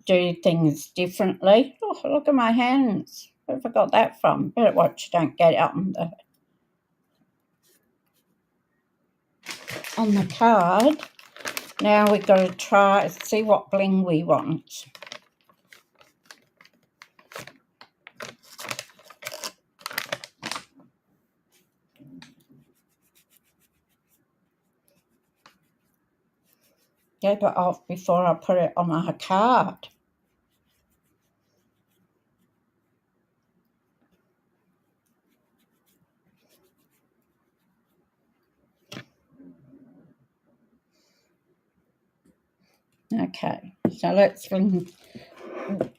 do things differently. Oh, look at my hands. Where have I got that from? Better watch you don't get it on the card. Now we've got to try, see what bling we want. Get it off before I put it on our card. Okay, so let's bring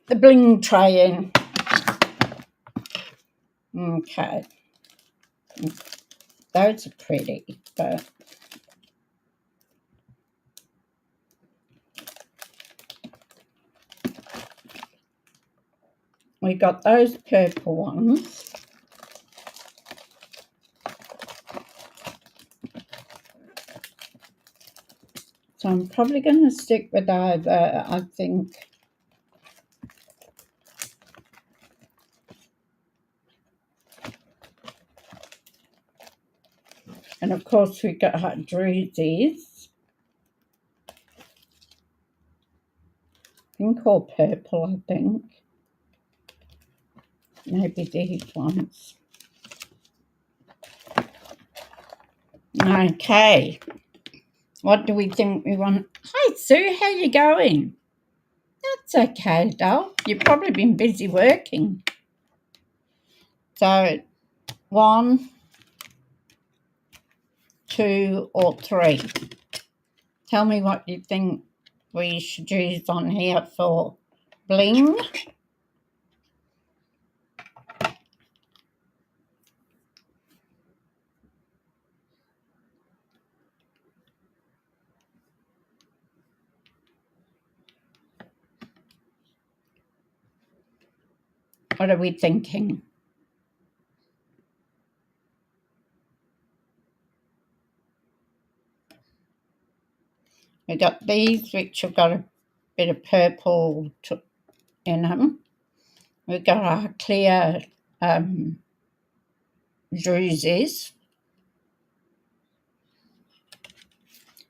the bling tray in. Okay. Those are pretty, but we got those purple ones. So I'm probably going to stick with either, I think. And of course we got our drusies. Pink or purple, I think. Maybe these ones. Okay. What do we think we want? Hi, Sue, how you going? That's okay, doll. You've probably been busy working. So, 1, 2, or 3. Tell me what you think we should use on here for bling. What are we thinking? We got these, which have got a bit of purple in them. We've got our clear drusies.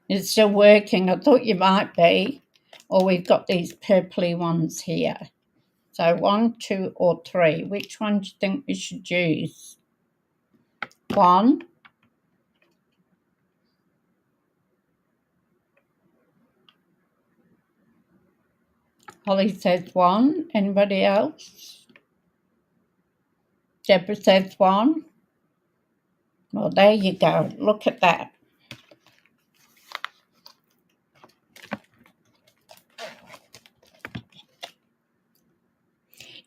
It's still working. I thought you might be. Or we've got these purpley ones here. So 1, 2, or 3. Which one do you think we should use? 1. Holly says 1. Anybody else? Deborah says 1. Well, there you go. Look at that.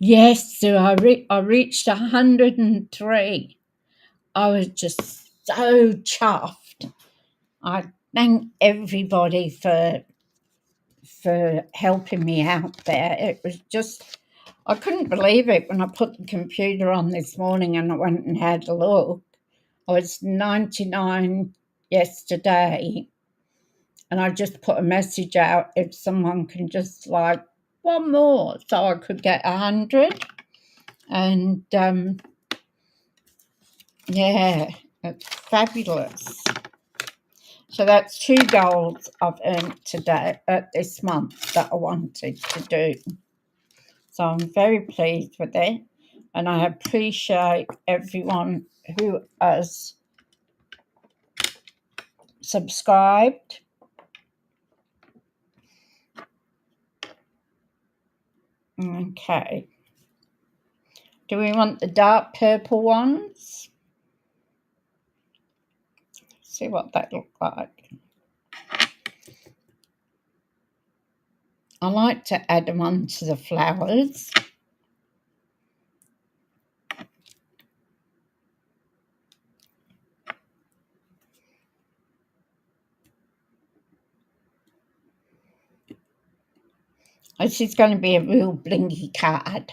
Yes, so I reached 103. I was just so chuffed. I thank everybody for helping me out there. It was just, I couldn't believe it when I put the computer on this morning and I went and had a look. I was 99 yesterday, and I just put a message out if someone can just like one more so I could get 100. And yeah, it's fabulous. So that's 2 goals I've earned today, this month, that I wanted to do. So I'm very pleased with it, and I appreciate everyone who has subscribed. Okay. Do we want the dark purple ones? See what that looks like. I like to add them onto the flowers. This is going to be a real blingy card.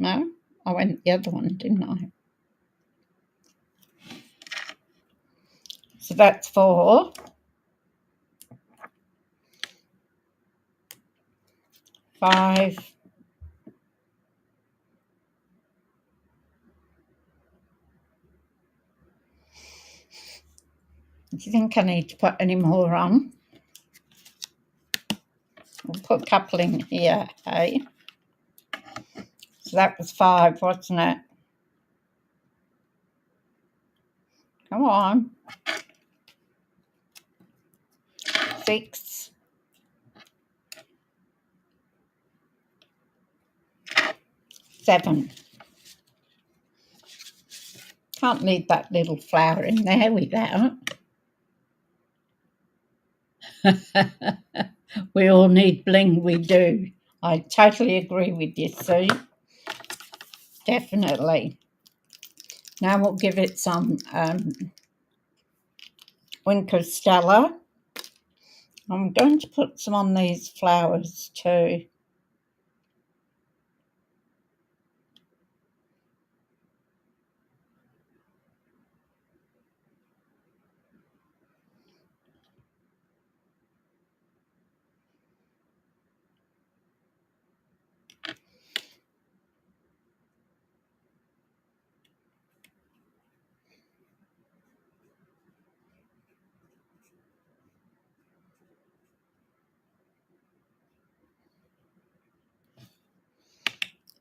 No, I went the other one, didn't I? So that's 4, 5, do you think I need to put any more on? We'll put a couple in here, eh? So that was 5, wasn't it? Come on. 6, 7. Can't leave that little flower in there without. We all need bling, we do. I totally agree with you, Sue. Definitely. Now we'll give it some Winker Stella. I'm going to put some on these flowers too.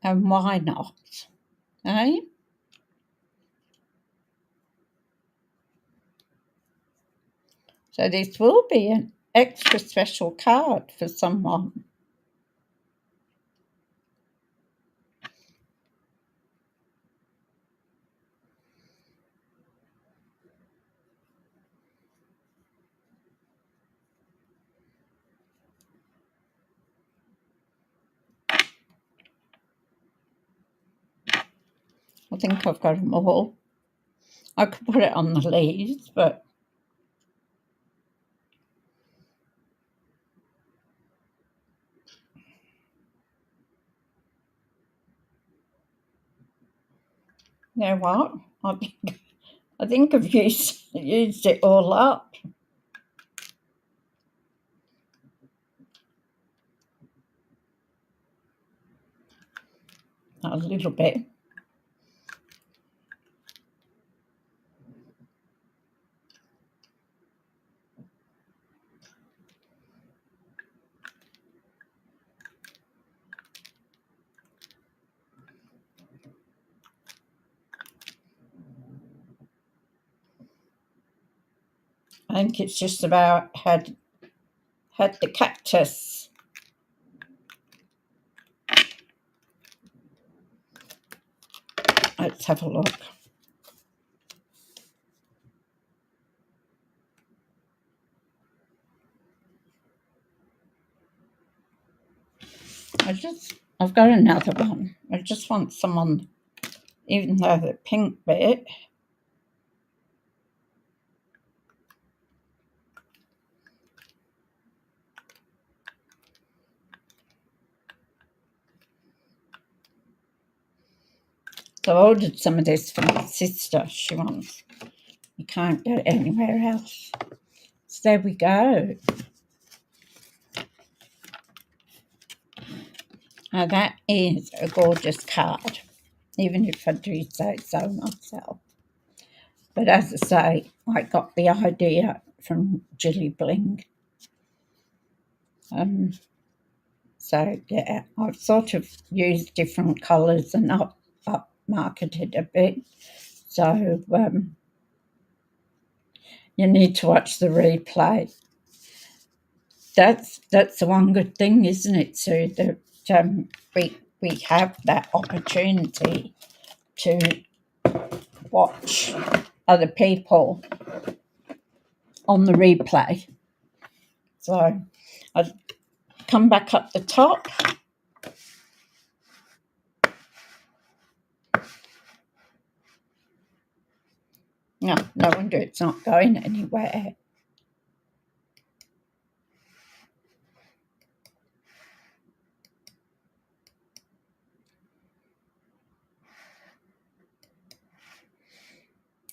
And why not? Eh? So this will be an extra special card for someone. I think I've got them all. I could put it on the leaves, but you know what? I think I've used it all up. A little bit. I think it's just about had the cactus. Let's have a look. I've got another one. I just want someone, even though the pink bit. So I ordered some of this for my sister. She wants. You can't get it anywhere else. So there we go. Now that is a gorgeous card, even if I do say so myself. But as I say, I got the idea from Jilly Bling. So yeah, I've sort of used different colours and up marketed a bit. So you need to watch the replay. That's the one good thing, isn't it, Sue? That we have that opportunity to watch other people on the replay. So I've come back up the top. No wonder it's not going anywhere.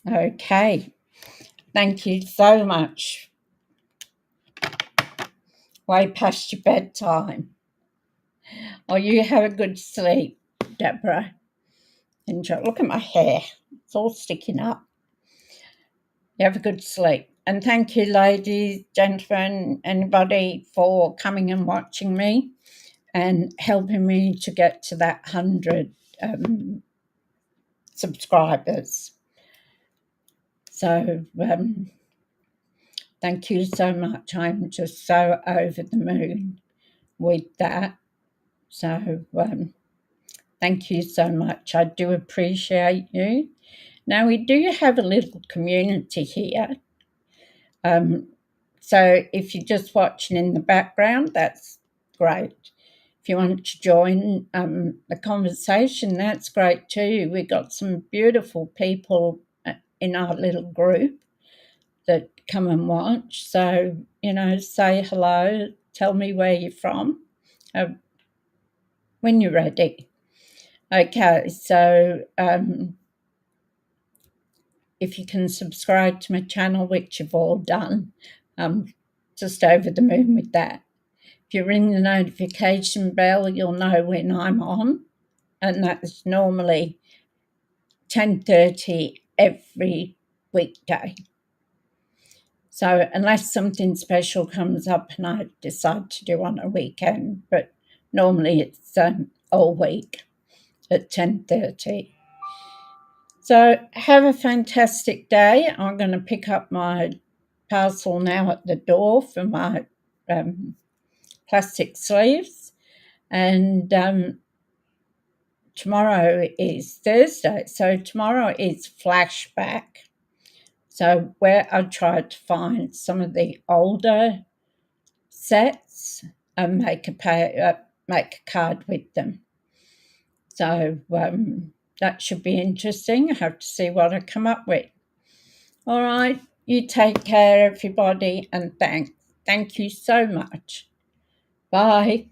Okay, thank you so much. Way past your bedtime. Oh, you have a good sleep, Deborah. Enjoy. Look at my hair. It's all sticking up. You have a good sleep. And thank you, ladies, gentlemen, anybody, for coming and watching me and helping me to get to that 100 subscribers. So thank you so much. I'm just so over the moon with that. So thank you so much. I do appreciate you. Now, we do have a little community here. So if you're just watching in the background, that's great. If you want to join the conversation, that's great too. We've got some beautiful people in our little group that come and watch. So, say hello, tell me where you're from when you're ready. Okay, so if you can subscribe to my channel, which you've all done, I'm just over the moon with that. If you ring the notification bell, you'll know when I'm on, and that's normally 10:30 every weekday. So unless something special comes up and I decide to do on a weekend, but normally it's all week at 10:30. So have a fantastic day. I'm going to pick up my parcel now at the door for my plastic sleeves. And tomorrow is Thursday. So tomorrow is flashback. So where I tried to find some of the older sets and make a card with them. So that should be interesting. I have to see what I come up with. All right, you take care, everybody, and thank you so much. Bye.